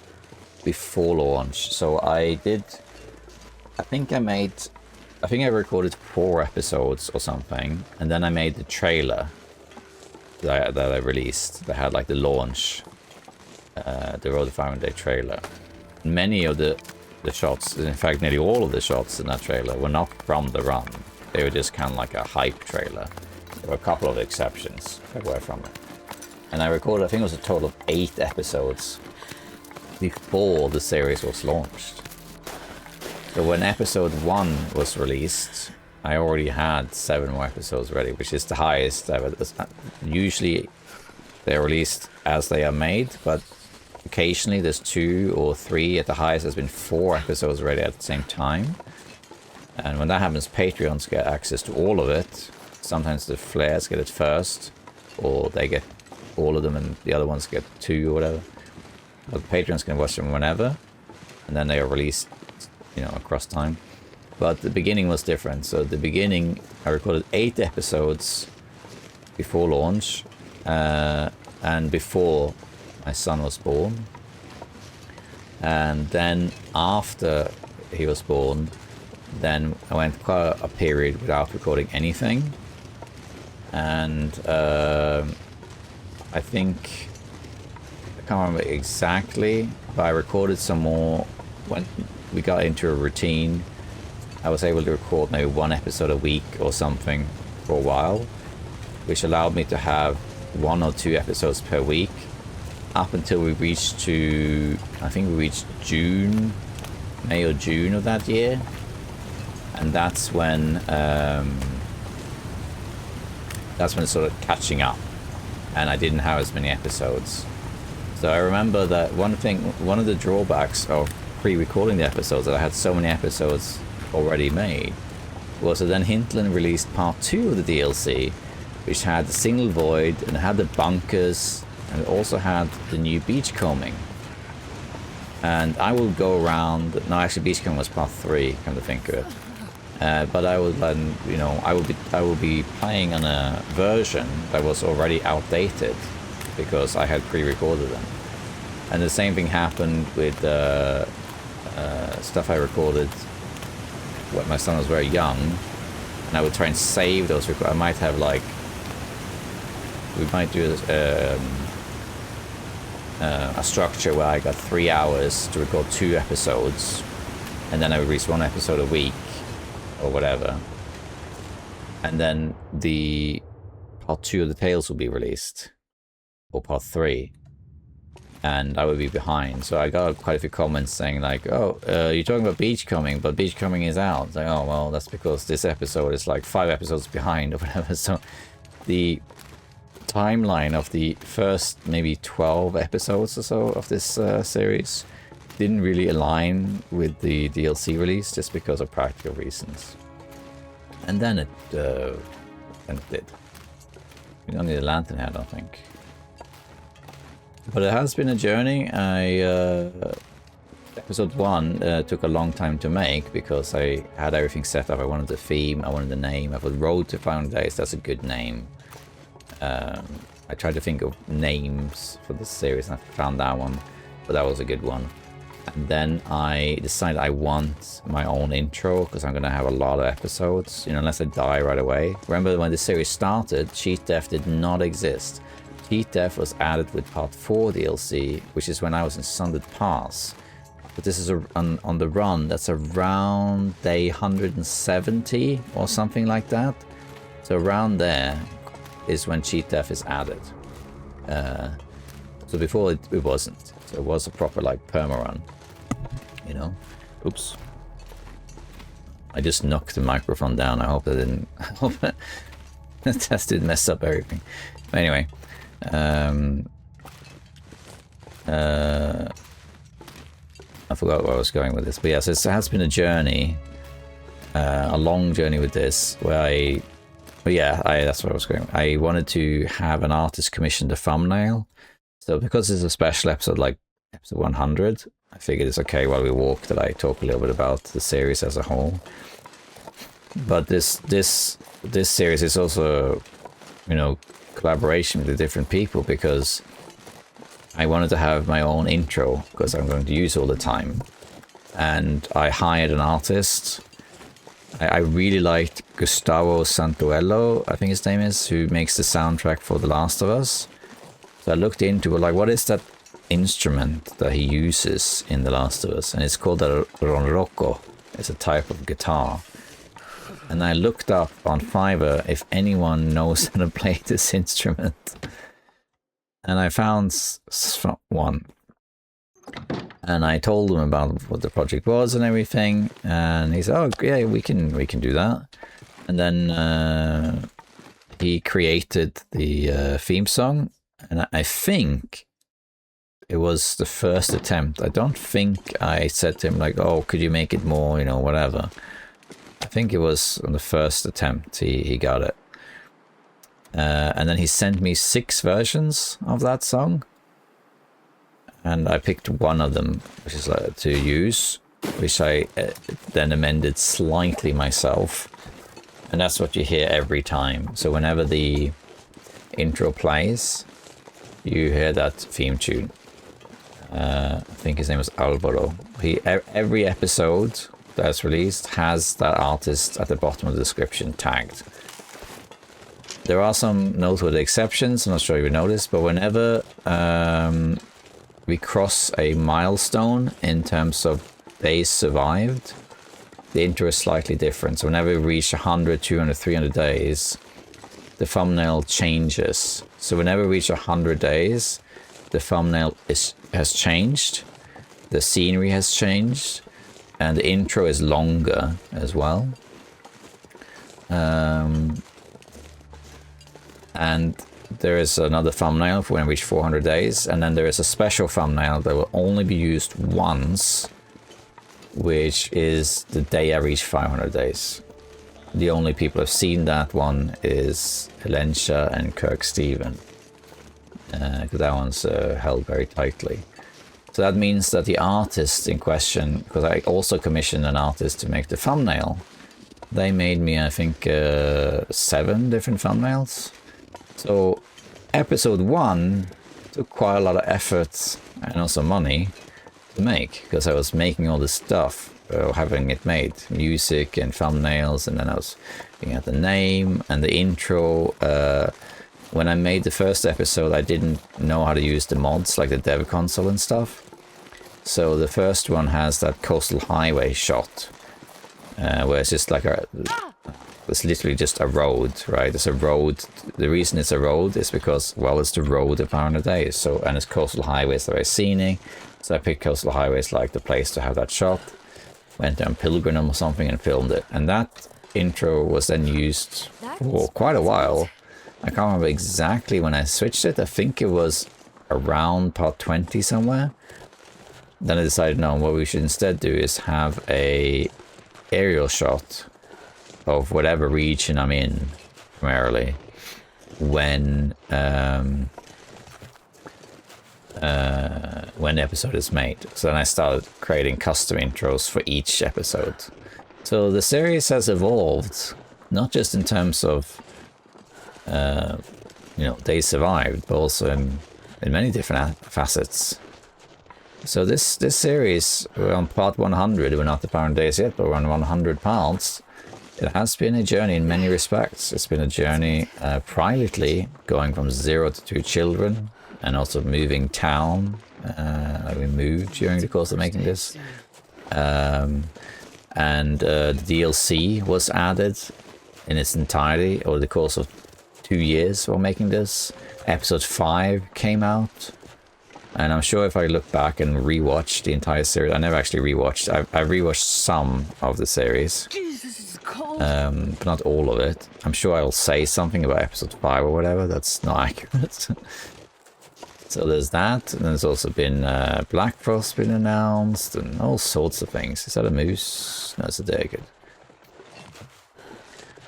before launch. So I think I recorded 4 episodes or something, and then I made the trailer that I released. That had like the launch, the Road to 500 Day trailer. Many of the shots, in fact nearly all of the shots in that trailer, were not from the run. They were just kind of like a hype trailer. There were a couple of exceptions that were from it. And I recorded, I think it was a total of 8 episodes before the series was launched. So when episode 1 was released, I already had 7 more episodes ready, which is the highest ever. Usually they're released as they are made, but occasionally there's 2 or 3. At the highest there's been 4 episodes ready at the same time. And when that happens, Patreons get access to all of it. Sometimes the flares get it first, or they get all of them and the other ones get 2 or whatever. But the Patreons can watch them whenever, and then they are released, across time. But the beginning was different. So at the beginning, I recorded 8 episodes before launch, and before my son was born. And then after he was born, then I went quite a period without recording anything. And I think, I can't remember exactly, but I recorded some more when we got into a routine. I was able to record maybe 1 episode a week or something for a while, which allowed me to have 1 or 2 episodes per week up until we reached June, May or June of that year. And that's when it's sort of catching up, and I didn't have as many episodes. So I remember that one of the drawbacks of pre-recording the episodes, that I had so many episodes already made, was that then Hintlen released part 2 of the DLC, which had the single void and it had the bunkers, and it also had the new beachcombing. And I will go around. No, actually, beachcombing was part 3. Come to think of it. But I would then, I will be playing on a version that was already outdated because I had pre-recorded them. And the same thing happened with stuff I recorded when my son was very young, and I would try and save those. I might have like we might do a structure where I got 3 hours to record 2 episodes, and then I would release 1 episode a week or whatever, and then the part 2 of the Tales will be released, or part 3, and I would be behind. So I got quite a few comments saying like, oh, you're talking about Beachcombing, but Beachcombing is out. It's like, oh well, that's because this episode is like 5 episodes behind or whatever. So the timeline of the first maybe 12 episodes or so of this series didn't really align with the DLC release, just because of practical reasons. And then it did. We don't need a lantern here, I don't think. But it has been a journey. Episode 1 took a long time to make because I had everything set up. I wanted the theme, I wanted the name. I thought Road to 500 Days, that's a good name. I tried to think of names for the series and I found that one, but that was a good one. And then I decided I want my own intro because I'm going to have a lot of episodes, you know, unless I die right away. Remember when the series started, Cheat Death did not exist. Cheat Death was added with part 4 DLC, which is when I was in Sundered Pass. But this is on the run, that's around day 170 or something like that. So around there is when Cheat Death is added. So before it wasn't. So it was a proper like perma run, you know. Oops. I just knocked the microphone down. I hope that didn't. I hope that test didn't mess up everything. But anyway, I forgot where I was going with this. But yes, it has been a journey, a long journey with this. Where that's where I was going. I wanted to have an artist commission the thumbnail. So because it's a special episode like episode 100, I figured it's okay while we walk that I talk a little bit about the series as a whole. But this series is also, you know, collaboration with the different people, because I wanted to have my own intro because I'm going to use all the time. And I hired an artist. I really liked Gustavo Santuello, I think his name is, who makes the soundtrack for The Last of Us. So I looked into it, like, what is that instrument that he uses in The Last of Us? And it's called a ronroco. It's a type of guitar. And I looked up on Fiverr if anyone knows how to play this instrument. And I found one. And I told him about what the project was and everything. And he said, oh, yeah, we can do that. And then he created the theme song. And I think it was the first attempt. I don't think I said to him like, oh, could you make it more, you know, whatever. I think it was on the first attempt he got it. And then he sent me 6 versions of that song. And I picked one of them, which is to use, which I then amended slightly myself. And that's what you hear every time. So whenever the intro plays, you hear that theme tune. I think his name was Alvaro. Every episode that's released has that artist at the bottom of the description tagged. There are some noteworthy exceptions, I'm not sure if you noticed, but whenever we cross a milestone in terms of days survived, the intro is slightly different. So whenever we reach 100, 200, 300 days, the thumbnail changes. So whenever we reach 100 days, the thumbnail has changed, the scenery has changed, and the intro is longer as well. And there is another thumbnail for when we reach 400 days, and then there is a special thumbnail that will only be used once, which is the day I reach 500 days. The only people who've seen that one is Elentia and Kirk Steven, because that one's held very tightly. So that means that the artist in question, because I also commissioned an artist to make the thumbnail, they made me, I think, 7 different thumbnails. So episode 1 took quite a lot of effort and also money to make, because I was making all this stuff, having it made, music and thumbnails, and then I was looking at the name and the intro. when I made the first episode, I didn't know how to use the mods, like the dev console and stuff. So the first one has that coastal highway shot, where it's just like it's literally just a road, right? It's a road. The reason it's a road is because, well, it's the road of Paradise. So, and it's coastal highways that are scenic. So I picked coastal highways like the place to have that shot. Went down Pilgrim or something and filmed it. And that intro was then used for quite a while. I can't remember exactly when I switched it. I think it was around part 20 somewhere. Then I decided, no, what we should instead do is have a aerial shot of whatever region I'm in, primarily, when the episode is made. So then I started creating custom intros for each episode. So the series has evolved, not just in terms of, you know, they survived, but also in many different facets. So this series, we're on part 100, we're not the Paradise yet, but we're on 100 parts. It has been a journey in many respects. It's been a journey privately, going from 0 to 2 children, and also moving town. We moved during the course of making this. And the DLC was added in its entirety over the course of 2 years while making this. Episode 5 came out. And I'm sure if I look back and rewatch the entire series, I never actually rewatched. I rewatched some of the series, but not all of it. I'm sure I'll say something about episode 5 or whatever that's not accurate. So there's that, and there's also been Black Frost been announced, and all sorts of things. Is that a moose? No, it's a deer. Good.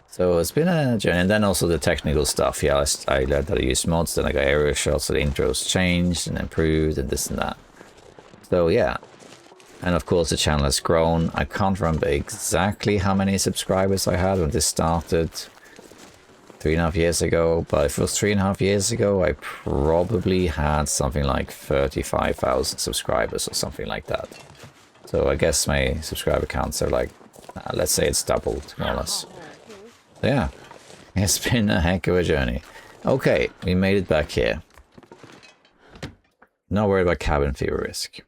So it's been a journey, and then also the technical stuff. Yeah, I learned how to use mods, then I got aerial shots, so the intros changed and improved and this and that. So yeah, and of course the channel has grown. I can't remember exactly how many subscribers I had when this started 3.5 years ago, but if it was 3.5 years ago, I probably had something like 35,000 subscribers or something like that. So I guess my subscriber counts are like, let's say it's doubled, more or less. Yeah, it's been a heck of a journey. Okay, we made it back here. Not worried about cabin fever risk.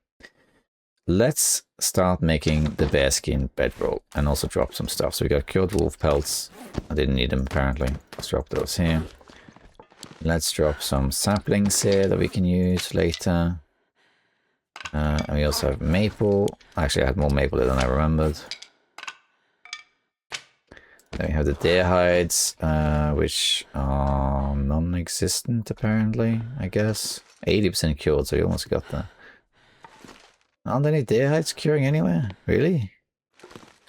Let's start making the bearskin bedroll and also drop some stuff. So we got cured wolf pelts. I didn't need them apparently. Let's drop those here. Let's drop some saplings here that we can use later. And we also have maple. Actually, I had more maple than I remembered. Then we have the deer hides, which are non-existent apparently, I guess. 80% cured, so you almost got that. Aren't any deer hides curing anywhere? Really?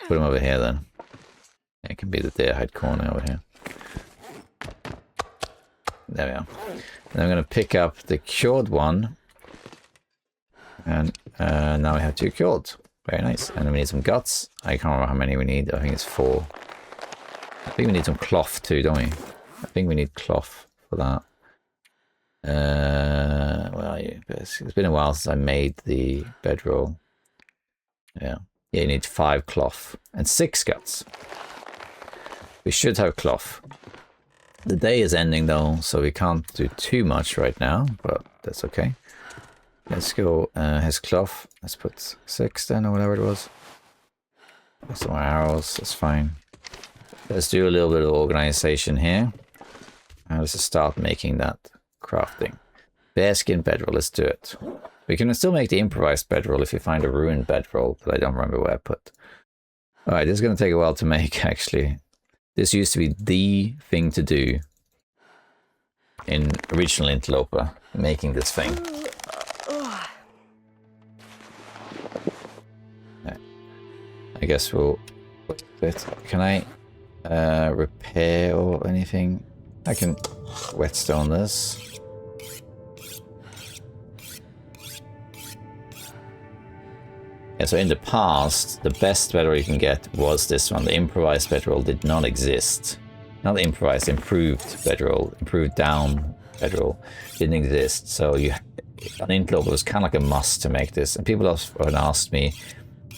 Put them over here then. Yeah, it can be the deer hide corner over here. There we are. And I'm going to pick up the cured one. And now we have 2 cured. Very nice. And we need some guts. I can't remember how many we need. I think it's 4. I think we need some cloth too, don't we? I think we need cloth for that. Where are you? It's been a while since I made the bedroll. Yeah. Yeah, you need 5 cloth and 6 guts. We should have cloth. The day is ending though, so we can't do too much right now, but that's okay. Let's go, his cloth. Let's put 6 then, or whatever it was. Some more arrows, that's fine. Let's do a little bit of organization here. And let's just start making that crafting. Bearskin bedroll, let's do it. We can still make the improvised bedroll if you find a ruined bedroll, but I don't remember where I put. Alright, this is going to take a while to make, actually. This used to be the thing to do in original Interloper, making this thing. I guess we'll... Can I repair or anything? I can whetstone this. Yeah, so in the past, the best bedroll you can get was this one. The improvised bedroll did not exist. Not improvised, improved bedroll. Improved down bedroll didn't exist. So you, on Interloper, it was kind of like a must to make this. And people often asked me,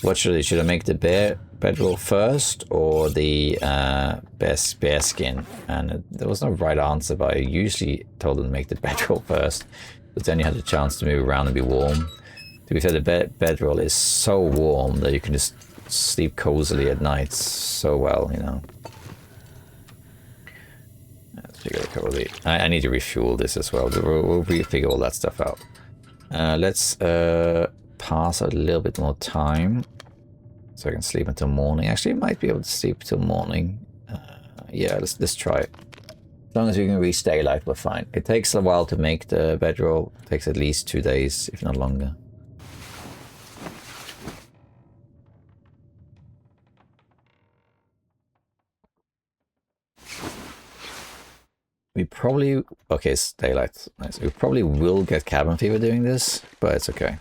what should I make the bedroll first or the bear skin, and there was no right answer, but I usually told them to make the bedroll first, but then you had the chance to move around and be warm. To be fair, the bedroll is so warm that you can just sleep cozily at night so well, you know. Let's figure out a couple of these. I need to refuel this as well. We'll figure all that stuff out. Let's pass a little bit more time so I can sleep until morning. Actually, I might be able to sleep till morning. Yeah, let's try it. As long as we can reach daylight, we're fine. It takes a while to make the bedroll. It takes at least 2 days, if not longer. We probably... Okay, it's daylight. Nice. We probably will get cabin fever doing this, but it's okay.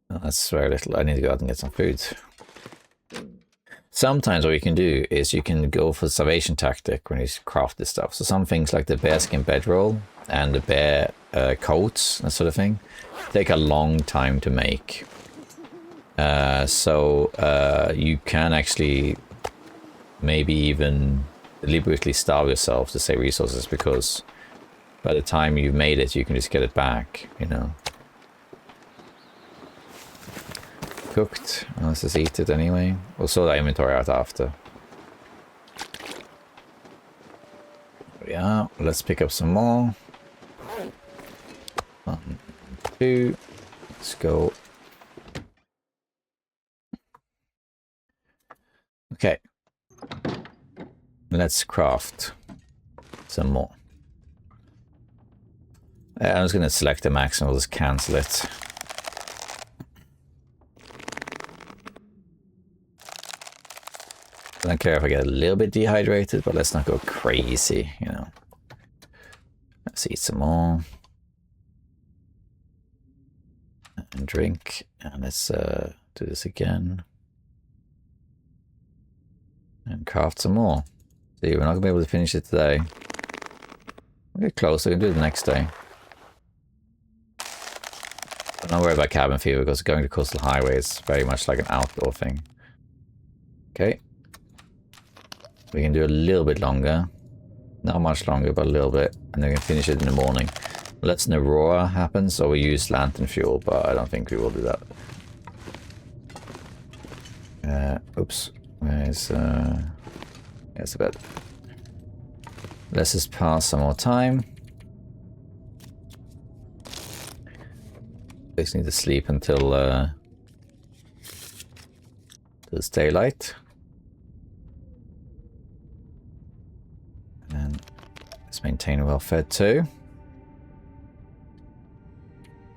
Oh, that's very little. I need to go out and get some food. Sometimes what you can do is you can go for the starvation tactic when you craft this stuff. So some things like the bearskin bedroll and the bear coats, that sort of thing, take a long time to make. So you can actually maybe even deliberately starve yourself to save resources, because by the time you've made it, you can just get it back, you know. Cooked. Let's just eat it anyway. We'll sort our inventory out after. Yeah, let's pick up some more. 1, 2. Let's go. Okay. Let's craft some more. I'm just going to select the max and we'll just cancel it. I don't care if I get a little bit dehydrated, but let's not go crazy, you know. Let's eat some more. And drink. And let's do this again. And craft some more. See, we're not going to be able to finish it today. We'll get close, we can do it the next day. But don't worry about cabin fever, because going to coastal highway is very much like an outdoor thing. Okay. We can do a little bit longer. Not much longer, but a little bit. And then we can finish it in the morning. Let's an aurora happen, so we use lantern fuel, but I don't think we will do that. Oops. Where's the bed? Let's just pass some more time. Just need to sleep until it's daylight. And let's maintain well fed too.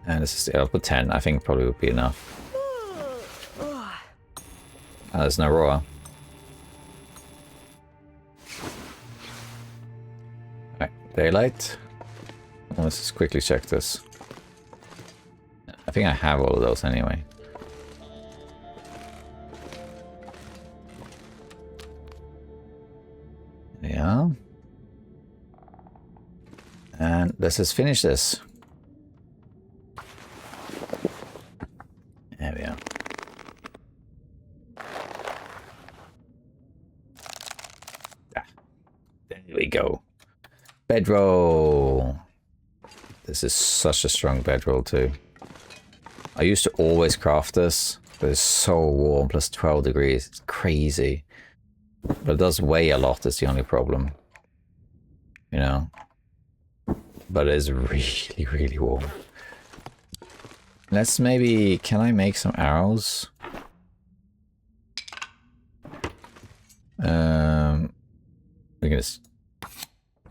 And this is up to 10. I think probably would be enough. Oh, there's an aurora. Right, daylight. Let's just quickly check this. I think I have all of those anyway. Yeah. And let's just finish this. There we are. Ah, there we go. Bedroll. This is such a strong bedroll too. I used to always craft this, but it's so warm, plus 12 degrees. It's crazy. But it does weigh a lot, that's the only problem. You know? But it is really, really warm. Let's maybe... Can I make some arrows? We can just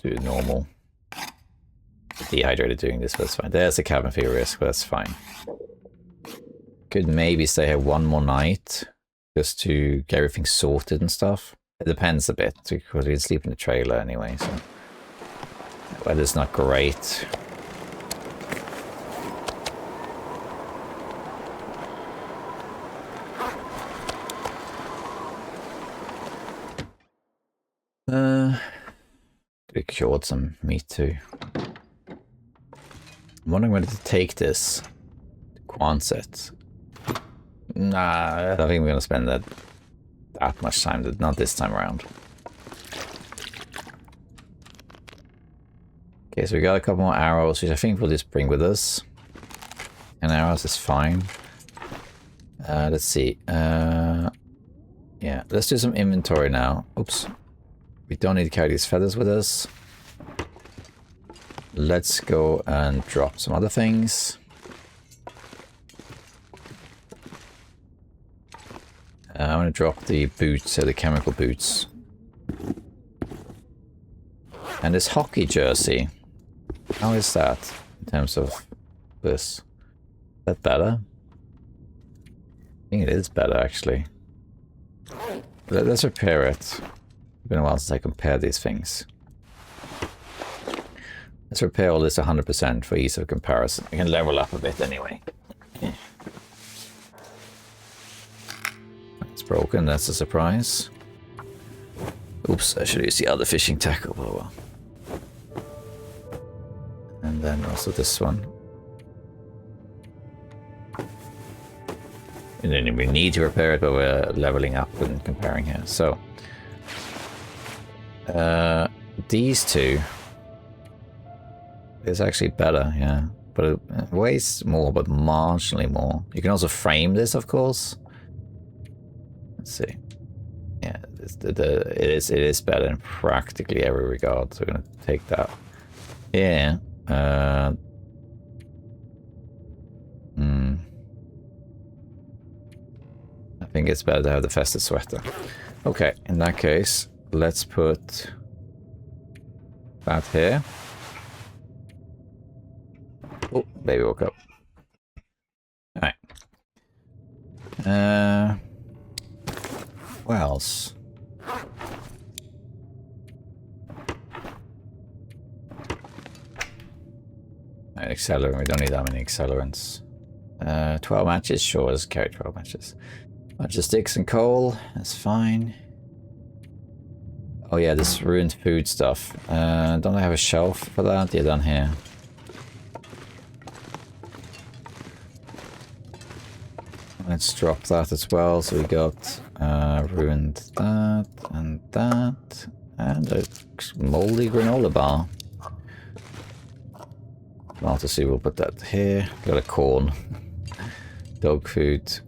do it normal. Dehydrated doing this, but that's fine. There's a cabin fever risk, but that's fine. Could maybe stay here one more night, just to get everything sorted and stuff. It depends a bit, because we can sleep in the trailer anyway, so... Weather's not great. We cured some meat too. I'm wondering whether to take this to Quonset Nah, I don't think we're gonna spend that much time. Not this time around. Okay, so we got a couple more arrows, which I think we'll just bring with us. And arrows is fine. Let's see. Yeah, let's do some inventory now. Oops. We don't need to carry these feathers with us. Let's go and drop some other things. I'm going to drop the boots, the chemical boots. And this hockey jersey. How is that in terms of this? Is that better? I think it is better, actually. Let's repair it. It's been a while since I compared these things. Let's repair all this 100% for ease of comparison. I can level up a bit anyway. It's broken, that's a surprise. Oops, I should use the other fishing tackle. Oh, well. And then also this one. And then we need to repair it, but we're leveling up and comparing here. So, these two is actually better, yeah. But it weighs more, but marginally more. You can also frame this, of course. Let's see. Yeah, it is better in practically every regard. So we're gonna take that. Yeah. I think it's better to have the festive sweater. Okay, in that case, let's put that here. Oh, baby woke up. Alright. What else? Accelerant, we don't need that many accelerants. 12 matches, sure, let's carry 12 matches. Bunch of sticks and coal, that's fine. Oh yeah, this ruined food stuff. Don't I have a shelf for that? Yeah, down here. Let's drop that as well. So we got ruined that, and a moldy granola bar. Well, to see, we'll put that here. Got a corn. Dog food.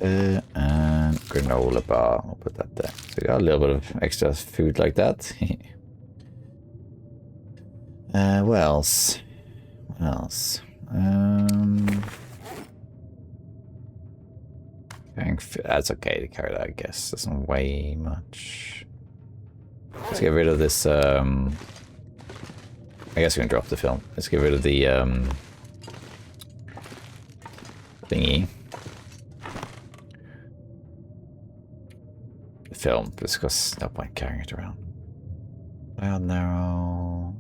And granola bar. We'll put that there. So we got a little bit of extra food like that. What else? What else? That's okay to carry that, I guess. Doesn't weigh much. Let's get rid of this. I guess we're gonna drop the film. Let's get rid of the thingy. The film, because no point carrying it around. Cloud narrow.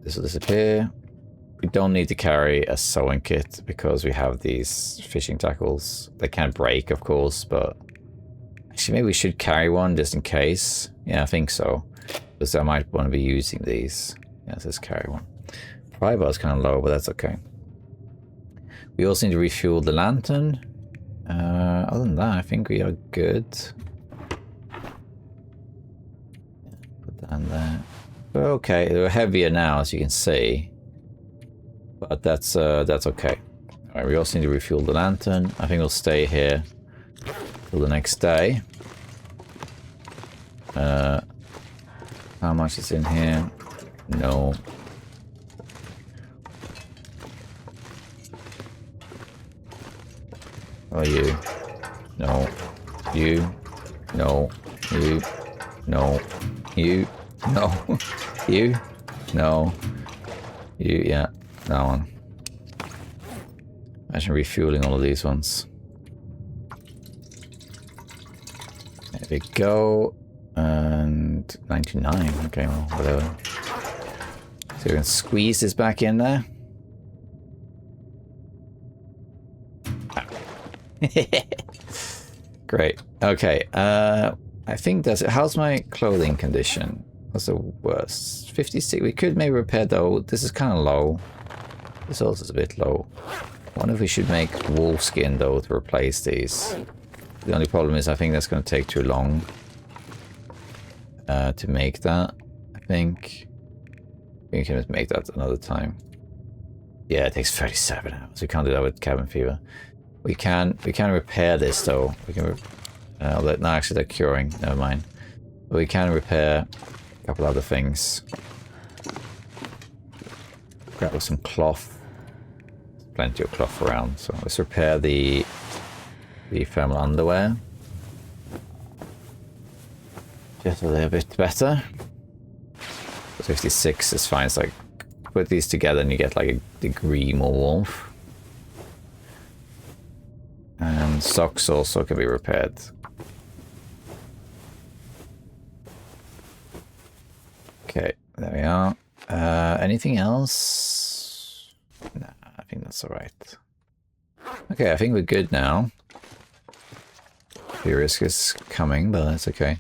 This will disappear. We don't need to carry a sewing kit because we have these fishing tackles. They can break, of course, but actually maybe we should carry one just in case. Yeah, I think so. Because I might want to be using these. Yeah, let's carry one. Pry bar is kind of low, but that's okay. We also need to refuel the lantern. Other than that, I think we are good. Put that in there. But okay, they're heavier now, as you can see. But that's okay. Alright, we also need to refuel the lantern. I think we'll stay here till the next day. How much is in here? No. Oh, you. No. You. No. You. No. You. No. You. No. You. Yeah. That one. Imagine refueling all of these ones. There we go. And 99. Okay, well, whatever. So we can squeeze this back in there. Great. Okay. I think that's it. How's my clothing condition? What's the worst? 56. We could maybe repair though. This is kind of low. This also is a bit low. I wonder if we should make wolf skin though to replace these. The only problem is I think that's going to take too long to make that. I think we can just make that another time. Yeah, it takes 37 hours. We can't do that with cabin fever. We can repair this though. We can. No, actually they're curing. Never mind. But we can repair a couple other things. Grab some cloth. There's plenty of cloth around. So let's repair the thermal underwear. Just a little bit better. 56 is fine. It's like put these together and you get like a degree more warmth. And socks also can be repaired. Okay, there we are. Anything else? Nah, I think that's alright. Okay, I think we're good now. Risk is coming, but that's okay.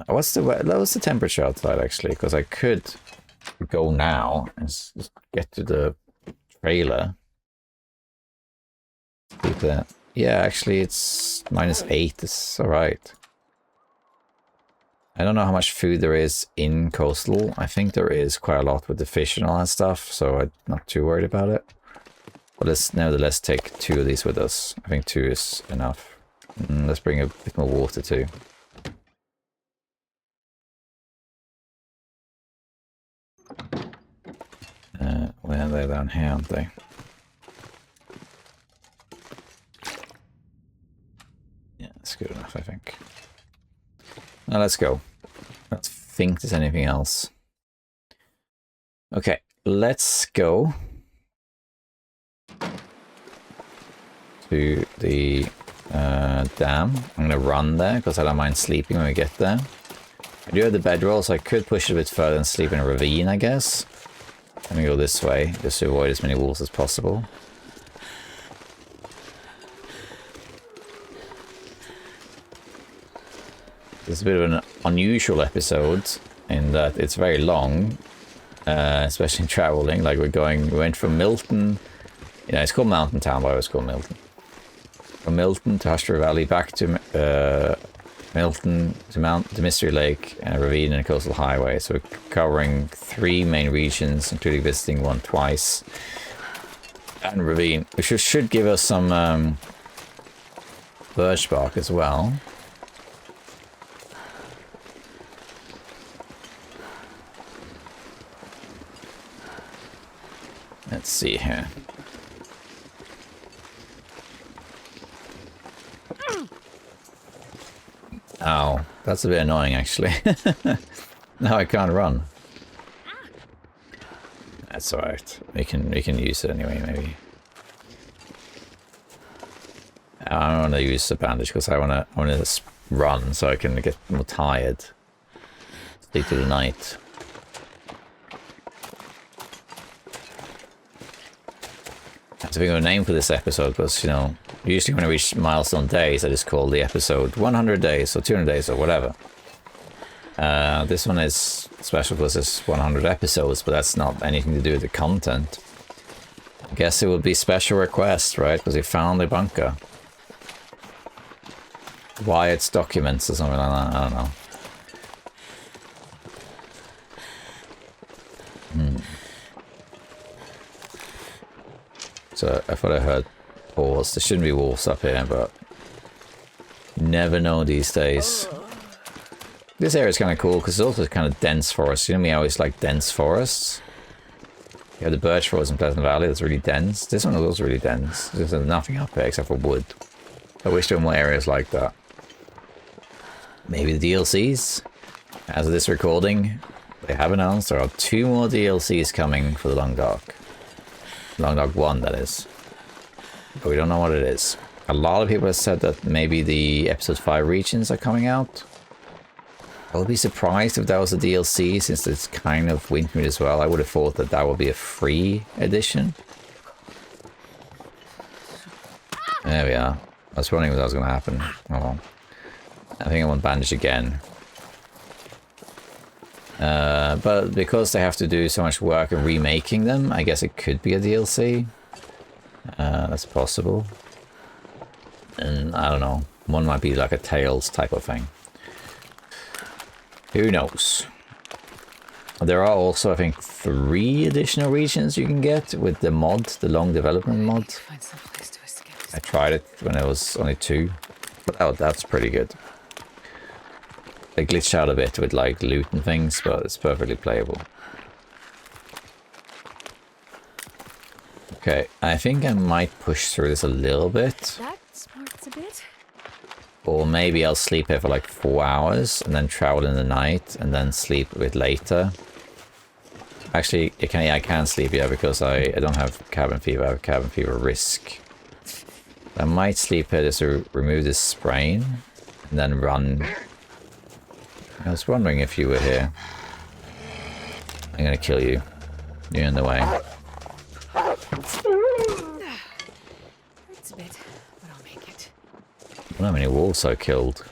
What's the temperature outside actually? Because I could go now and just get to the trailer. Do that. Yeah, actually it's -8. It's alright. I don't know how much food there is in coastal. I think there is quite a lot with the fish and all that stuff, so I'm not too worried about it. But let's nevertheless take 2 of these with us. I think 2 is enough. Let's bring a bit more water too. Well, they're down here, aren't they? Yeah, that's good enough, I think. Now let's go. I don't think there's anything else. Okay, let's go to the dam. I'm going to run there because I don't mind sleeping when we get there. I do have the bedroll, so I could push it a bit further and sleep in a ravine, I guess. Let me go this way, just to avoid as many wolves as possible. This is a bit of an unusual episode in that it's very long, especially in traveling. Like we went from Milton, you know, it's called Mountain Town, but it's called Milton. From Milton to Hushter Valley, back to Milton to Mystery Lake, and a ravine and a coastal highway. So we're covering 3 main regions, including visiting one twice. And ravine, which should give us some birch bark as well. Let's see here. Ow, that's a bit annoying actually. Now I can't run. That's alright. We can use it anyway, maybe. I don't want to use the bandage because I want to run so I can get more tired. Sleep through the night. I have to think of a name for this episode because, you know, usually when I reach milestone days, I just call the episode 100 days or 200 days or whatever. This one is special because it's 100 episodes, but that's not anything to do with the content. I guess it would be special request, right? Because he found a bunker. Wyatt's documents or something like that, I don't know. So I thought I heard paws. There shouldn't be wolves up here, but you never know these days. This area is kind of cool because it's also kind of dense forest. You know me, I always like dense forests. You have the birch forest in Pleasant Valley that's really dense. This one is also really dense. There's nothing up here except for wood. I wish there were more areas like that. Maybe the DLCs? As of this recording, they have announced there are 2 more DLCs coming for the Long Dark. Long Dark 1, that is. But we don't know what it is. A lot of people have said that maybe the episode 5 regions are coming out. I would be surprised if that was a DLC, since it's kind of Windmead as well. I would have thought that that would be a free edition. There we are. I was wondering if that was going to happen. Oh well. I think I want bandage again. But because they have to do so much work in remaking them, I guess it could be a DLC. That's possible. And I don't know. One might be like a Tales type of thing. Who knows? There are also, I think, 3 additional regions you can get with the mod, the long development mod. I tried it when it was only 2. But that's pretty good. They glitched out a bit with like loot and things, but it's perfectly playable. Okay, I think I might push through this a little bit. That smarts a bit. Or maybe I'll sleep here for like 4 hours and then travel in the night and then sleep a bit later. Actually, I can sleep here because I don't have cabin fever. I have cabin fever risk. I might sleep here just to remove this sprain and then run. I was wondering if you were here. I'm gonna kill you. You're in the way. Hurts a bit, but I'll make it. I don't know how many wolves I killed.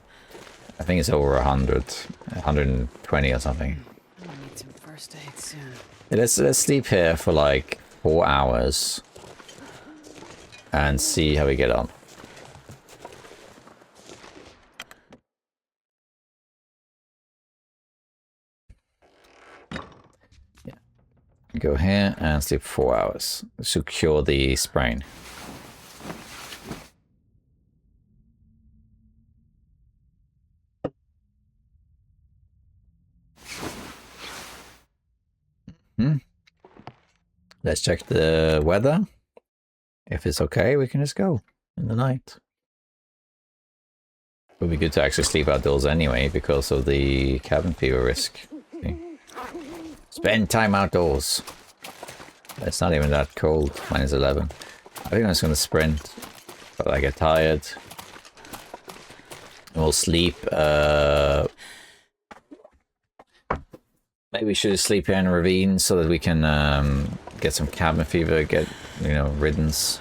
I think it's over 100. 120 or something. I'll need some first aid soon. Yeah, let's sleep here for like 4 hours. And see how we get on. Go here and sleep 4 hours. Secure the sprain. Let's check the weather. If it's okay, we can just go in the night. It would be good to actually sleep outdoors anyway because of the cabin fever risk. Okay. Spend time outdoors. It's not even that cold. Minus 11. I think I'm just going to sprint. But I get tired. And we'll sleep. Maybe we should sleep here in a ravine so that we can get some cabin fever, get, you know, riddance.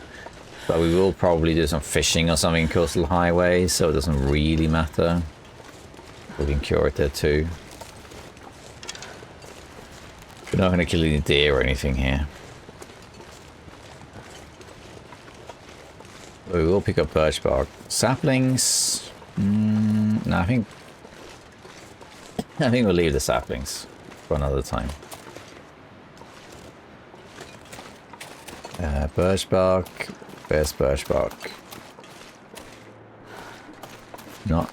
But we will probably do some fishing or something in Coastal Highway, so it doesn't really matter. We can cure it there too. We're not going to kill any deer or anything here. We will pick up birch bark. Saplings. No, I think we'll leave the saplings for another time. Birch bark. Where's birch bark? Not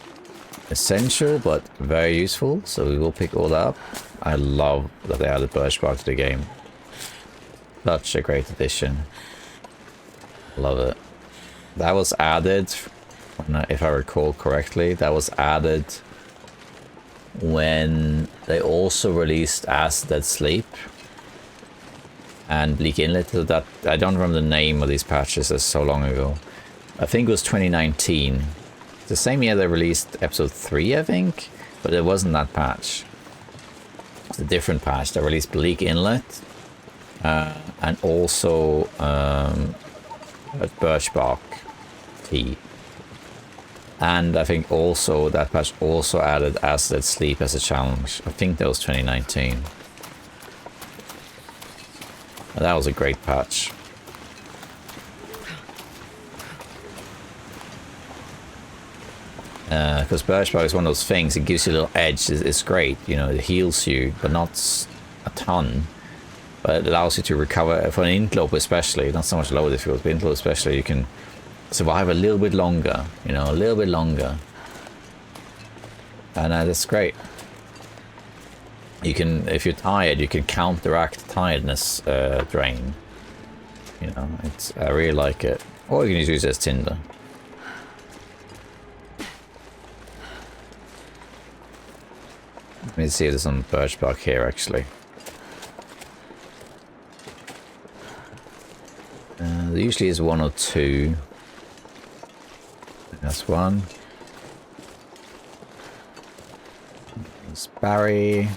essential, but very useful, so we will pick all that up. I love that they added birch bark to the game. Such a great addition. Love it. That was added, if I recall correctly, that was added when they also released As Dead Sleep and Bleak Inlet. That I don't remember the name of these patches, that's so long ago. I think it was 2019. The same year they released episode 3, I think, but it wasn't that patch. It's a different patch. They released Bleak Inlet and also birch bark tea. And I think also that patch also added As Dead Sleep as a challenge. I think that was 2019. That was a great patch. Because birch bark is one of those things, it gives you a little edge. It's great, you know, it heals you, but not a ton. But it allows you to recover, for an intlope especially, not so much lower difficulty, but intlope especially, you can survive a little bit longer, you know, a little bit longer. And that's great. You can, if you're tired, you can counteract tiredness drain. You know, I really like it. Or you can use it as tinder. Let me see if there's some birch bark here, actually. There usually is 1 or 2. That's 1. There's Barry.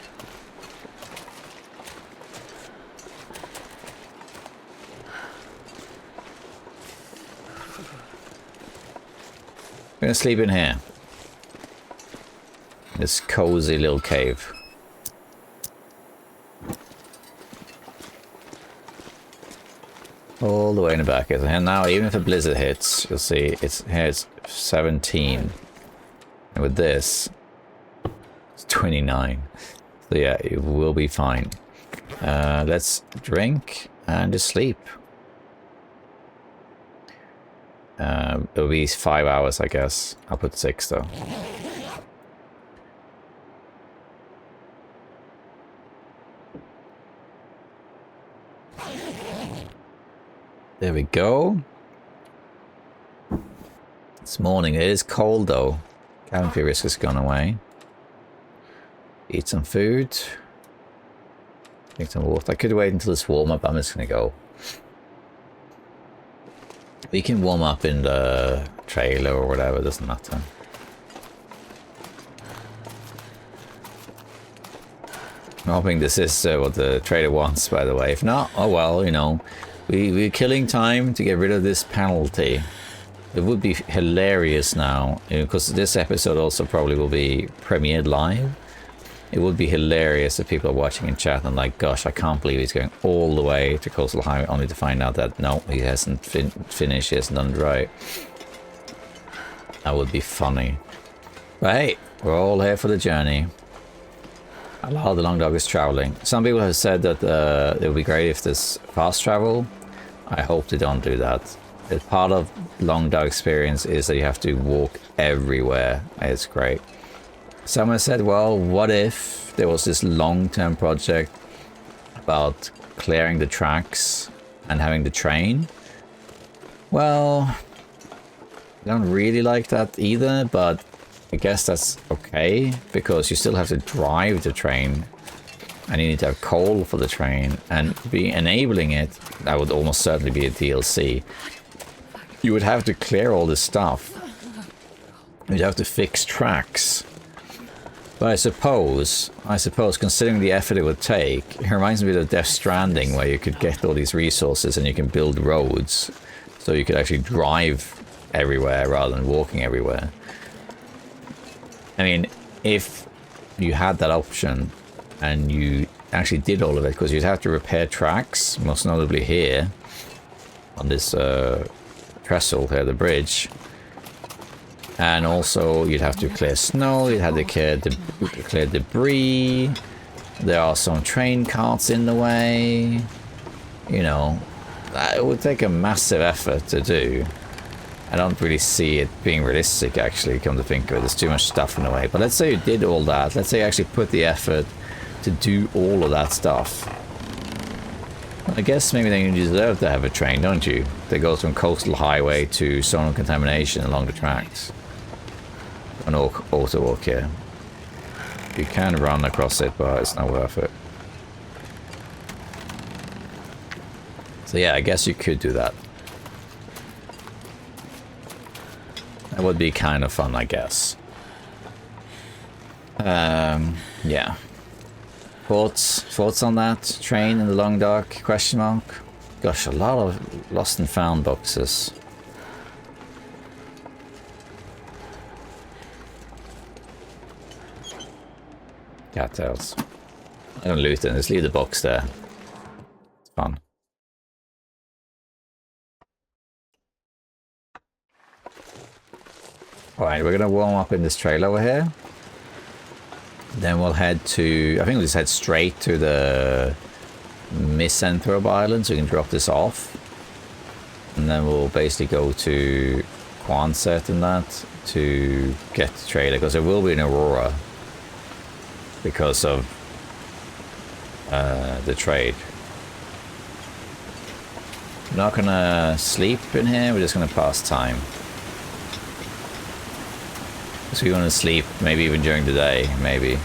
I'm gonna sleep in here. This cozy little cave. All the way in the back. And now, even if a blizzard hits, you'll see it's here. It's 17, and with this, it's 29. So yeah, it will be fine. Let's drink and just sleep. It'll be 5 hours, I guess. I'll put 6 though. There we go. It's morning. It is cold though. Cabin fever risk has gone away. Eat some food. Drink some water. I could wait until it's warm up. I'm just gonna go. We can warm up in the trailer or whatever. It doesn't matter. I'm hoping this is what the trader wants, by the way. If not, oh well, you know. We're killing time to get rid of this penalty. It would be hilarious now, because this episode also probably will be premiered live. It would be hilarious if people are watching in chat and like, gosh, I can't believe he's going all the way to Coastal Highway only to find out that no, he hasn't finished, he hasn't done it right. That would be funny. But hey, we're all here for the journey. A lot of the long dog is traveling. Some people have said that it would be great if there's fast travel. I hope they don't do that. Part of long dog experience is that you have to walk everywhere. It's great. Someone said, well, what if there was this long-term project about clearing the tracks and having the train? Well, I don't really like that either, but I guess that's okay, because you still have to drive the train and you need to have coal for the train, and be enabling it, that would almost certainly be a DLC. You would have to clear all this stuff. You'd have to fix tracks. But I suppose, considering the effort it would take, it reminds me of Death Stranding, where you could get all these resources and you can build roads, so you could actually drive everywhere rather than walking everywhere. I mean, if you had that option and you actually did all of it, because you'd have to repair tracks, most notably here on this trestle here, the bridge, and also you'd have to clear snow, you'd have to clear debris, there are some train carts in the way, you know, it would take a massive effort to do. I don't really see it being realistic, actually, come to think of it. There's too much stuff in the way. But let's say you did all that. Let's say you actually put the effort to do all of that stuff. I guess maybe then you deserve to have a train, don't you? That goes from Coastal Highway to zonal contamination along the tracks. An auto walk here. You can run across it, but it's not worth it. So yeah, I guess you could do that. That would be kind of fun, I guess. Yeah. Thoughts on that? Train in the long dark? Question mark? Gosh, a lot of lost and found boxes. Cattails. I don't loot it, just leave the box there. It's fun. Alright, we're gonna warm up in this trail over here. Then we'll head to, I think we'll just head straight to the Misanthrope Island, so we can drop this off. And then we'll basically go to Quonset and that to get the trailer, because there will be an Aurora because of the trade. We're not gonna sleep in here, we're just gonna pass time. So we want to sleep, maybe even during the day, maybe.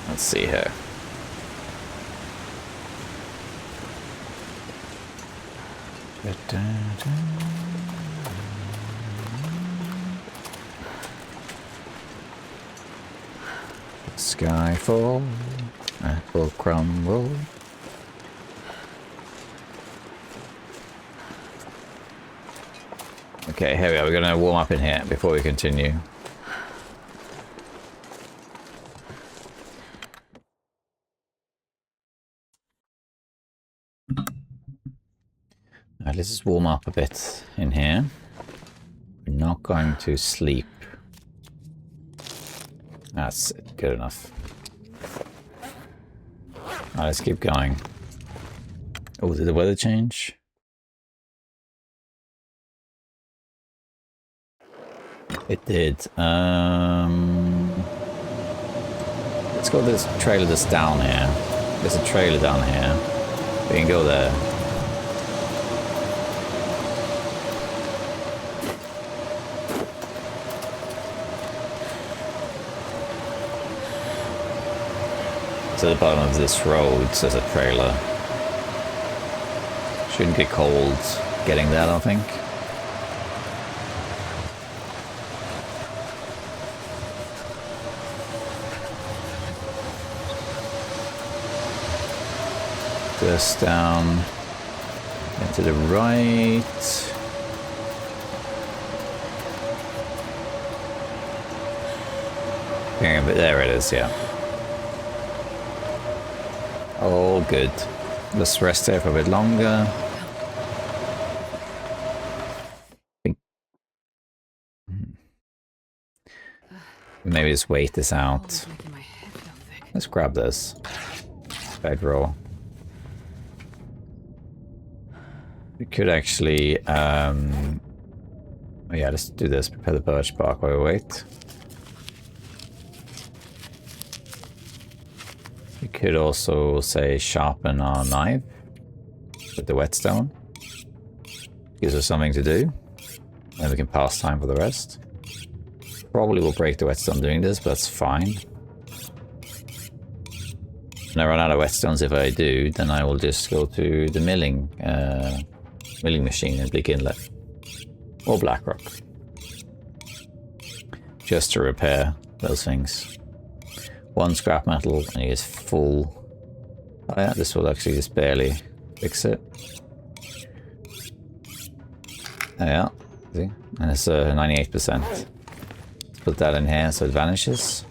Let's see here. Skyfall, apple crumble. Okay, here we are. We're going to warm up in here before we continue. Let's just warm up a bit in here. We're not going to sleep. That's good enough. Alright, let's keep going. Oh, did the weather change? It did. Let's go to this trailer that's down here. There's a trailer down here. We can go there. To the bottom of this road there's a trailer. Shouldn't get cold getting there, I don't think. Just down and to the right. Yeah, but there it is, yeah. All good. Let's rest there for a bit longer. Maybe just wait this out. Let's grab this. Bedroll. We could actually, oh yeah, let's do this. Prepare the birch bark while we wait. We could also, say, sharpen our knife with the whetstone. Gives us something to do. Then we can pass time for the rest. Probably will break the whetstone doing this, but that's fine. When I run out of whetstones, if I do, then I will just go to the milling machine in Bleak Inlet. Or Blackrock. Just to repair those things. One scrap metal and you get full. Oh yeah, this will actually just barely fix it. Oh yeah, see? And it's 98%. Let's put that in here so it vanishes.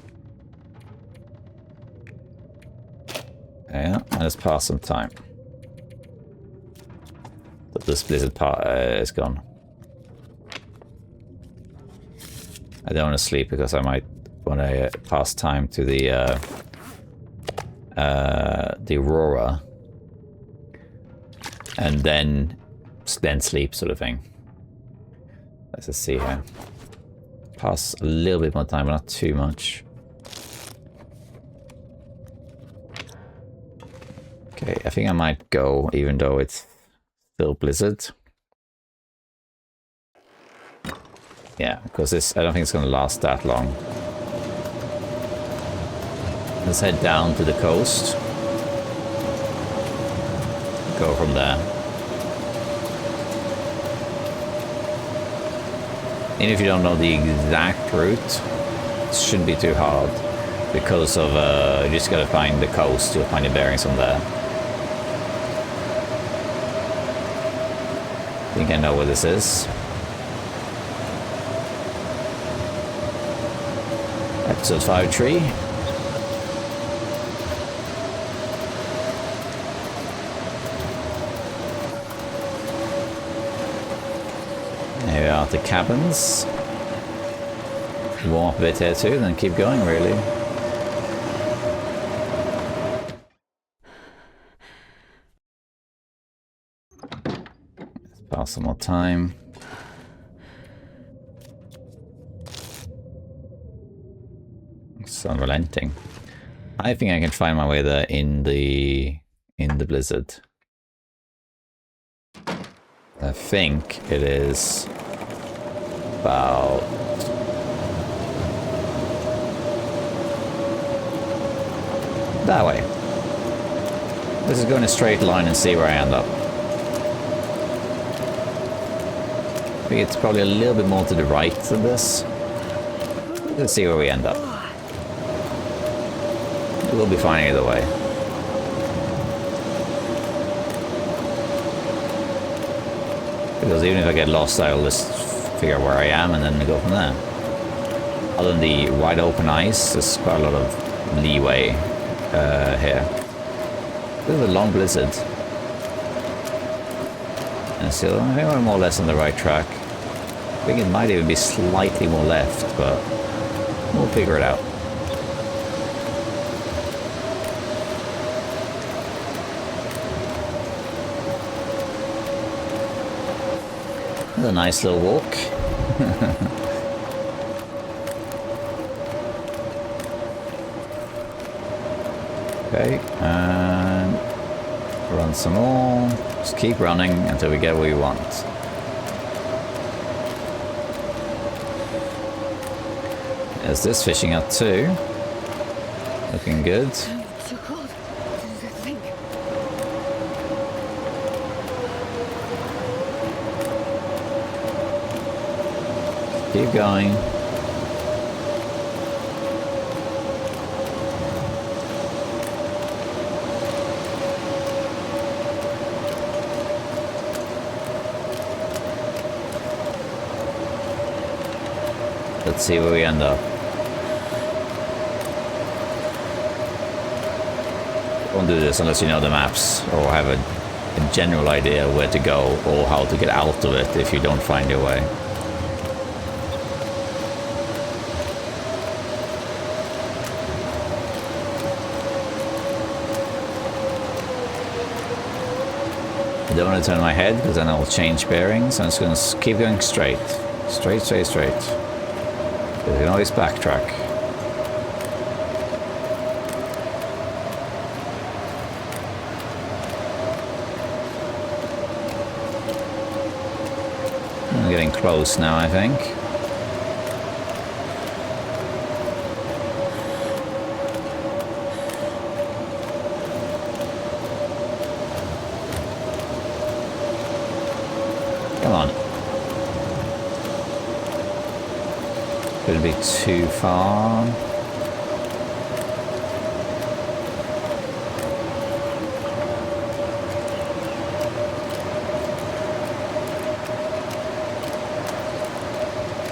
Yeah, and let's pass some time. But this blizzard part is gone. I don't want to sleep because I might want to pass time to the Aurora, and then sleep, sort of thing. Let's just see here. Pass a little bit more time, but not too much. Okay, I think I might go, even though it's still blizzard. Yeah, because this, I don't think it's going to last that long. Let's head down to the coast. Go from there. And if you don't know the exact route, it shouldn't be too hard. Because of, you just gotta find the coast, you'll find your bearings from there. I think I know where this is. Episode 5 tree. Here we are at the cabins. Warm up a bit here too, then keep going really. Let's pass some more time. It's unrelenting. I think I can find my way there in the blizzard. I think it is about that way. Let's just go in a straight line and see where I end up. I think it's probably a little bit more to the right than this. Let's see where we end up. We'll be fine either way. Because even if I get lost, I'll just figure where I am and then go from there. Other than the wide open ice, there's quite a lot of leeway here. This is a long blizzard. And so I think we're more or less on the right track. I think it might even be slightly more left, but we'll figure it out. That's a nice little walk. Okay, and run some more. Just keep running until we get what we want. There's this fishing hut too. Looking good. So cold. I think. Keep going. Let's see where we end up. Don't do this unless you know the maps or have a general idea where to go or how to get out of it if you don't find your way. I don't want to turn my head because then I'll change bearings. I'm just going to keep going straight. Straight, straight, straight. You can always backtrack. I'm getting close now, I think. Come on. Could it be too far?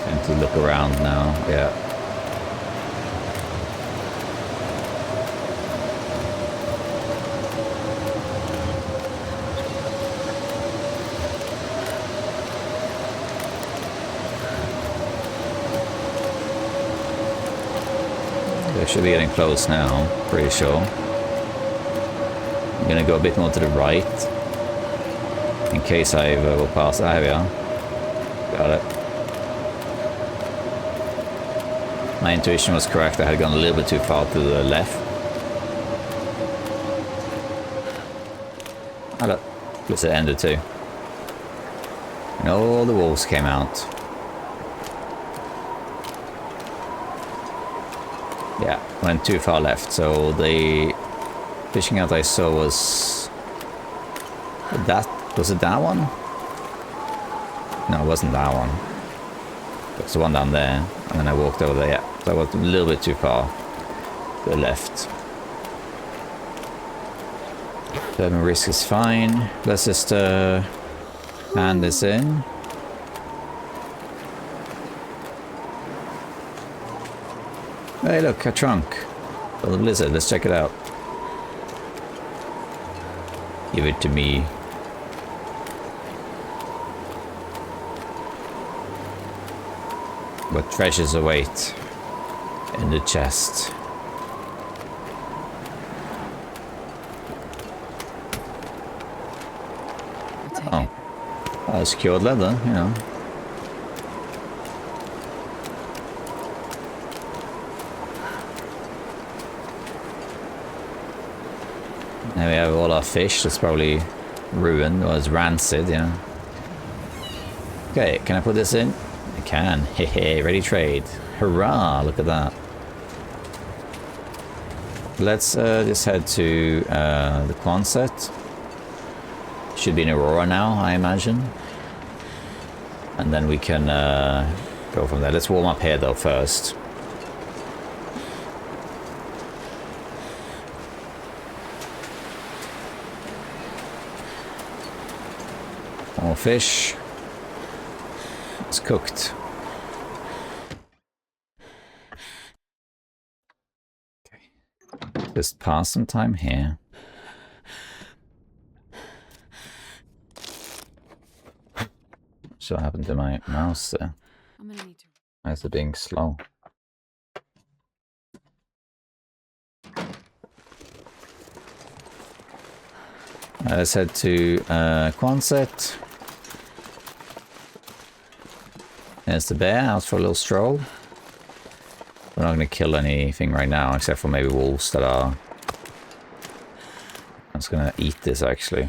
Time to look around now, yeah. Should be getting close now, pretty sure. I'm gonna go a bit more to the right in case I go past. Ah, here we are. Got it. My intuition was correct. I had gone a little bit too far to the left. Ah, look. Looks like it ended too. And all the wolves came out. Yeah, went too far left, so the fishing hut I saw was was it that one? No, it wasn't that one. It was the one down there, and then I walked over there, yeah. So I was a little bit too far to the left. Urban risk is fine. Let's just hand this in. Hey look, a trunk for the blizzard, let's check it out. Give it to me. What treasures await in the chest? Oh, secured leather, you know. There we have all our fish. That's probably ruined or is rancid, yeah. Okay, can I put this in? I can. Hehe, ready trade. Hurrah, look at that. Let's just head to the Quonset. Should be in Aurora now, I imagine. And then we can go from there. Let's warm up here though first. More fish. It's cooked. Okay. Just pass some time here. what happened to my mouse there. I'm gonna need to. Why is it being slow? Let's head to Quonset. There's the bear, out for a little stroll. We're not going to kill anything right now, except for maybe wolves that are... I'm just going to eat this, actually.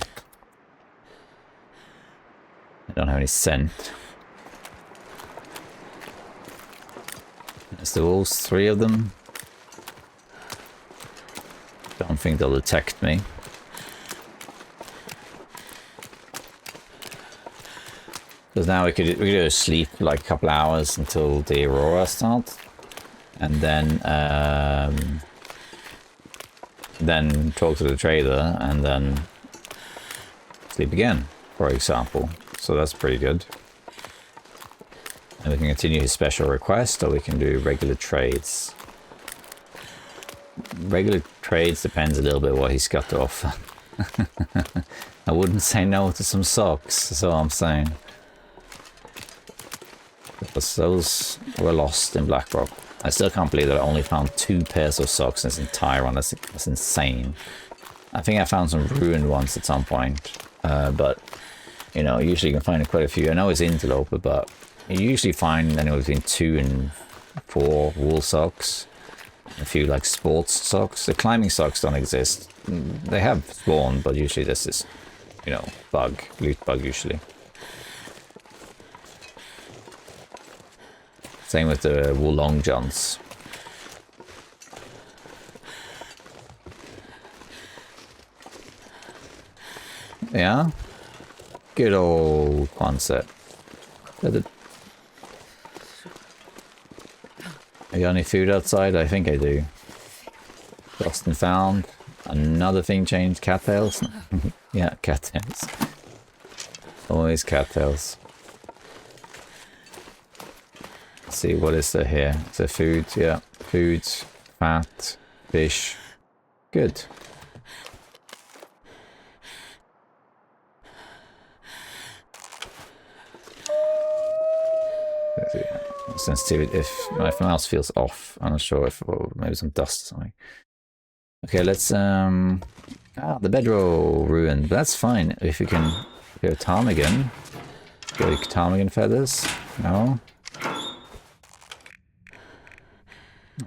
I don't have any scent. There's the wolves, 3 of them. Don't think they'll detect me. Because now we could go sleep like a couple hours until the aurora starts, and then talk to the trader, and then sleep again, for example. So that's pretty good. And we can continue his special request, or we can do regular trades. Regular trades depends a little bit what he's got to offer. I wouldn't say no to some socks, that's all I'm saying. Because those were lost in Blackrock. I still can't believe that I only found 2 pairs of socks in this entire one. That's insane. I think I found some ruined ones at some point. But, you know, usually you can find quite a few. I know it's Interloper, but you usually find anywhere between 2 and 4 wool socks. A few, like, sports socks. The climbing socks don't exist. They have spawned, but usually there's this, you know, bug. Loot bug, usually. Same with the wool long johns. Yeah? Good old concept. I got any food outside? I think I do. Lost and found. Another thing changed. Cattails? Yeah, cattails. Always cattails. Let's see, what is there here? Is there food? Yeah. Food, fat, fish. Good. Sensitivity, if my mouse feels off, I'm not sure if, or maybe some dust or something. Okay, let's the bedroll ruined, but that's fine if you can go ptarmigan. Go ptarmigan feathers. No.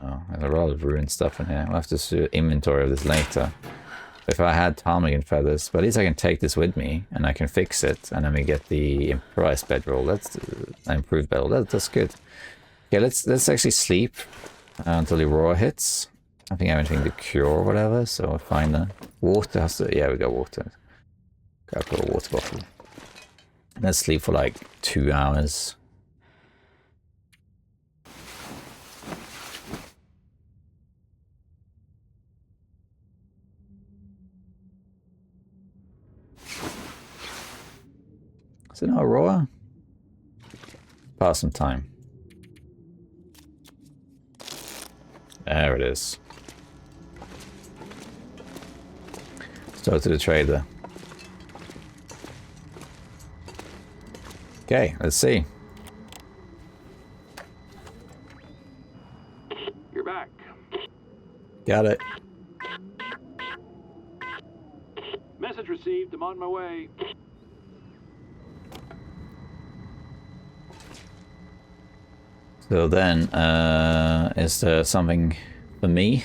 Oh, there's a lot of ruined stuff in here. I'll have to do inventory of this later. If I had ptarmigan feathers, but at least I can take this with me and I can fix it, and then we get the improvised bedroll. That's improved bedroll. That's good. Okay, let's actually sleep until the aurora hits. I think I have anything to cure or whatever, so I'll find the water. Has to, yeah, we got water. Grab a little water bottle. Let's sleep for like 2 hours. Is it no aurora? Pass some time. There it is. Let's talk to the trader. Okay, let's see. You're back. Got it. Message received. I'm on my way. So then, is there something for me?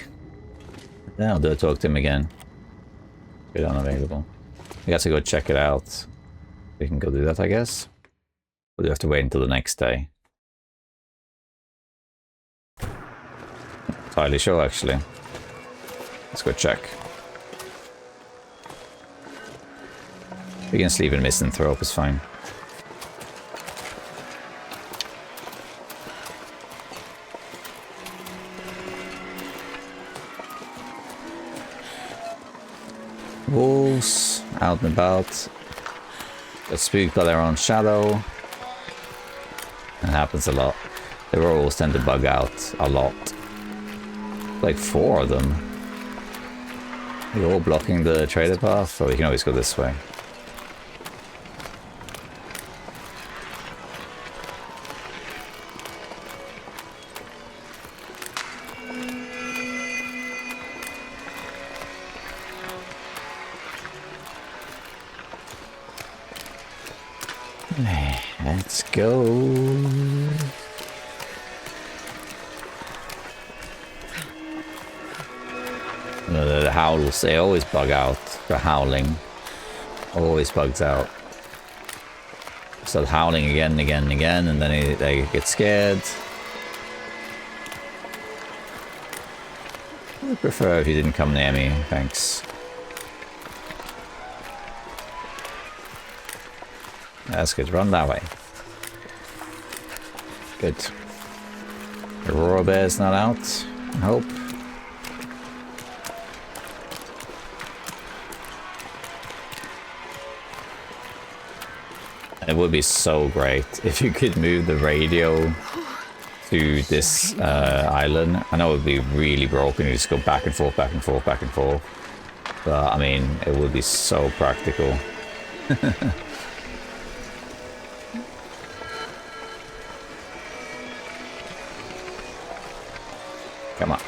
Yeah, I'll do talk to him again. Good, unavailable. I guess I go check it out. We can go do that, I guess. Or do you have to wait until the next day? Entirely sure, actually. Let's go check. We can sleep in Misanthrope, it's fine. Wolves out and about. Got spooked by their own shadow. It happens a lot. The wolves tend to bug out a lot. Like 4 of them. They're all blocking the trader path, or we can always go this way. Let's go. The howls, they always bug out. The howling always bugs out. Start howling again and again and again, and then they get scared. I would prefer if you didn't come near me, thanks. That's good, run that way. Good. Aurora Bear's not out, I hope. It would be so great if you could move the radio to this island. I know it would be really broken. You just go back and forth, back and forth, back and forth. But I mean, it would be so practical. Come on.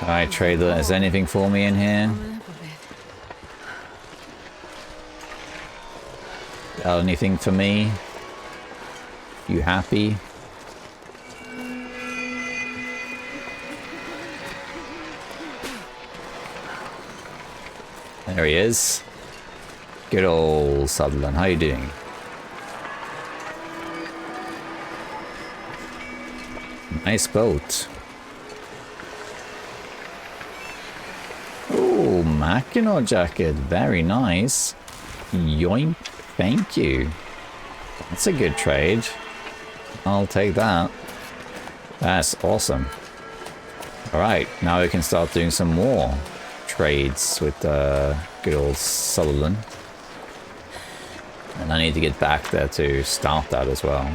Alright, trader, is anything for me in here? Got anything for me? You happy? There he is. Good old Sutherland, how you doing? Nice boat. Oh, Mackinac jacket, very nice. Yoink, thank you. That's a good trade. I'll take that. That's awesome. Alright, now we can start doing some more trades with good old Sutherland. And I need to get back there to start that as well.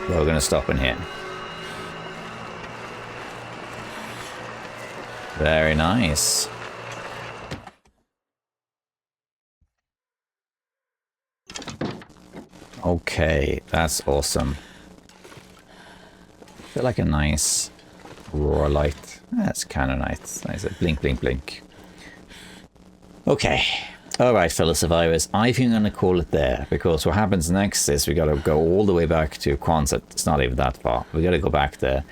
But we're going to stop in here. Very nice. Okay, that's awesome. Feel like a nice roar light. That's kind of nice. Nice. Blink, blink, blink. Okay. Alright, fellow survivors. I think I'm going to call it there, because what happens next is we got to go all the way back to Quonset. It's not even that far. We got to go back there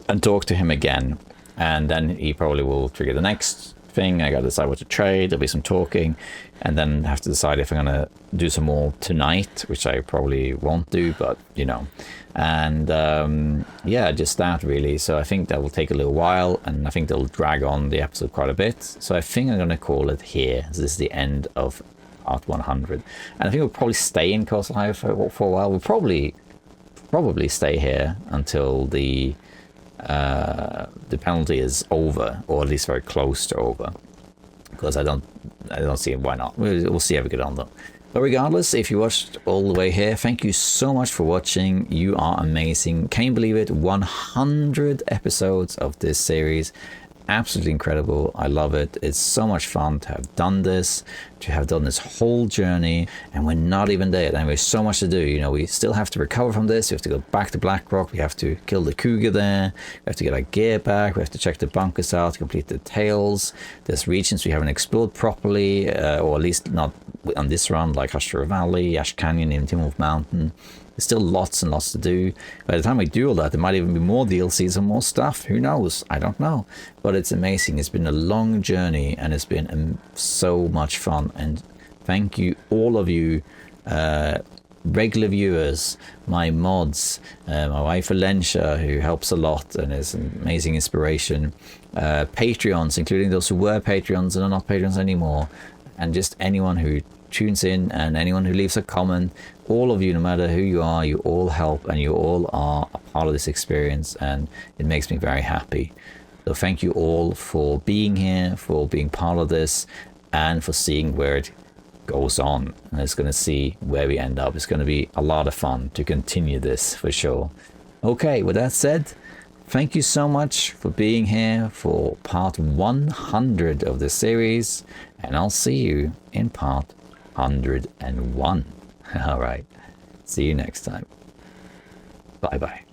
and talk to him again. And then he probably will trigger the next thing. I got to decide what to trade. There'll be some talking. And then have to decide if I'm going to do some more tonight, which I probably won't do, but you know. And yeah, just that really. So I think that will take a little while, and I think they'll drag on the episode quite a bit. So I think I'm going to call it here. This is the end of part 100. And I think we'll probably stay in Coastal Highway for a while. We'll probably stay here until the penalty is over, or at least very close to over, because I don't see why not. We'll see how we get on though. But regardless, if you watched all the way here, thank you so much for watching. You are amazing. Can't believe it. 100 episodes of this series. Absolutely incredible. I love it. It's so much fun to have done this, to have done this whole journey, and we're not even there. And there's so much to do. You know, we still have to recover from this. We have to go back to Blackrock. We have to kill the cougar there. We have to get our gear back. We have to check the bunkers out, to complete the tails. There's regions we haven't explored properly, or at least not on this run, like Hashira Valley, Ash Canyon, and Timberwolf Mountain. There's still lots and lots to do. By the time we do all that, there might even be more DLCs and more stuff. Who knows? I don't know. But it's amazing. It's been a long journey, and it's been so much fun. And thank you, all of you, regular viewers, my mods, my wife Elentia, who helps a lot and is an amazing inspiration, Patreons, including those who were Patreons and are not Patreons anymore, and just anyone who tunes in and anyone who leaves a comment. All of you, no matter who you are, you all help, and you all are a part of this experience, and it makes me very happy. So thank you all for being here, for being part of this, and for seeing where it goes on. And it's going to see where we end up. It's going to be a lot of fun to continue this for sure. Okay, with that said, thank you so much for being here for part 100 of this series, and I'll see you in part 101. All right. See you next time. Bye-bye.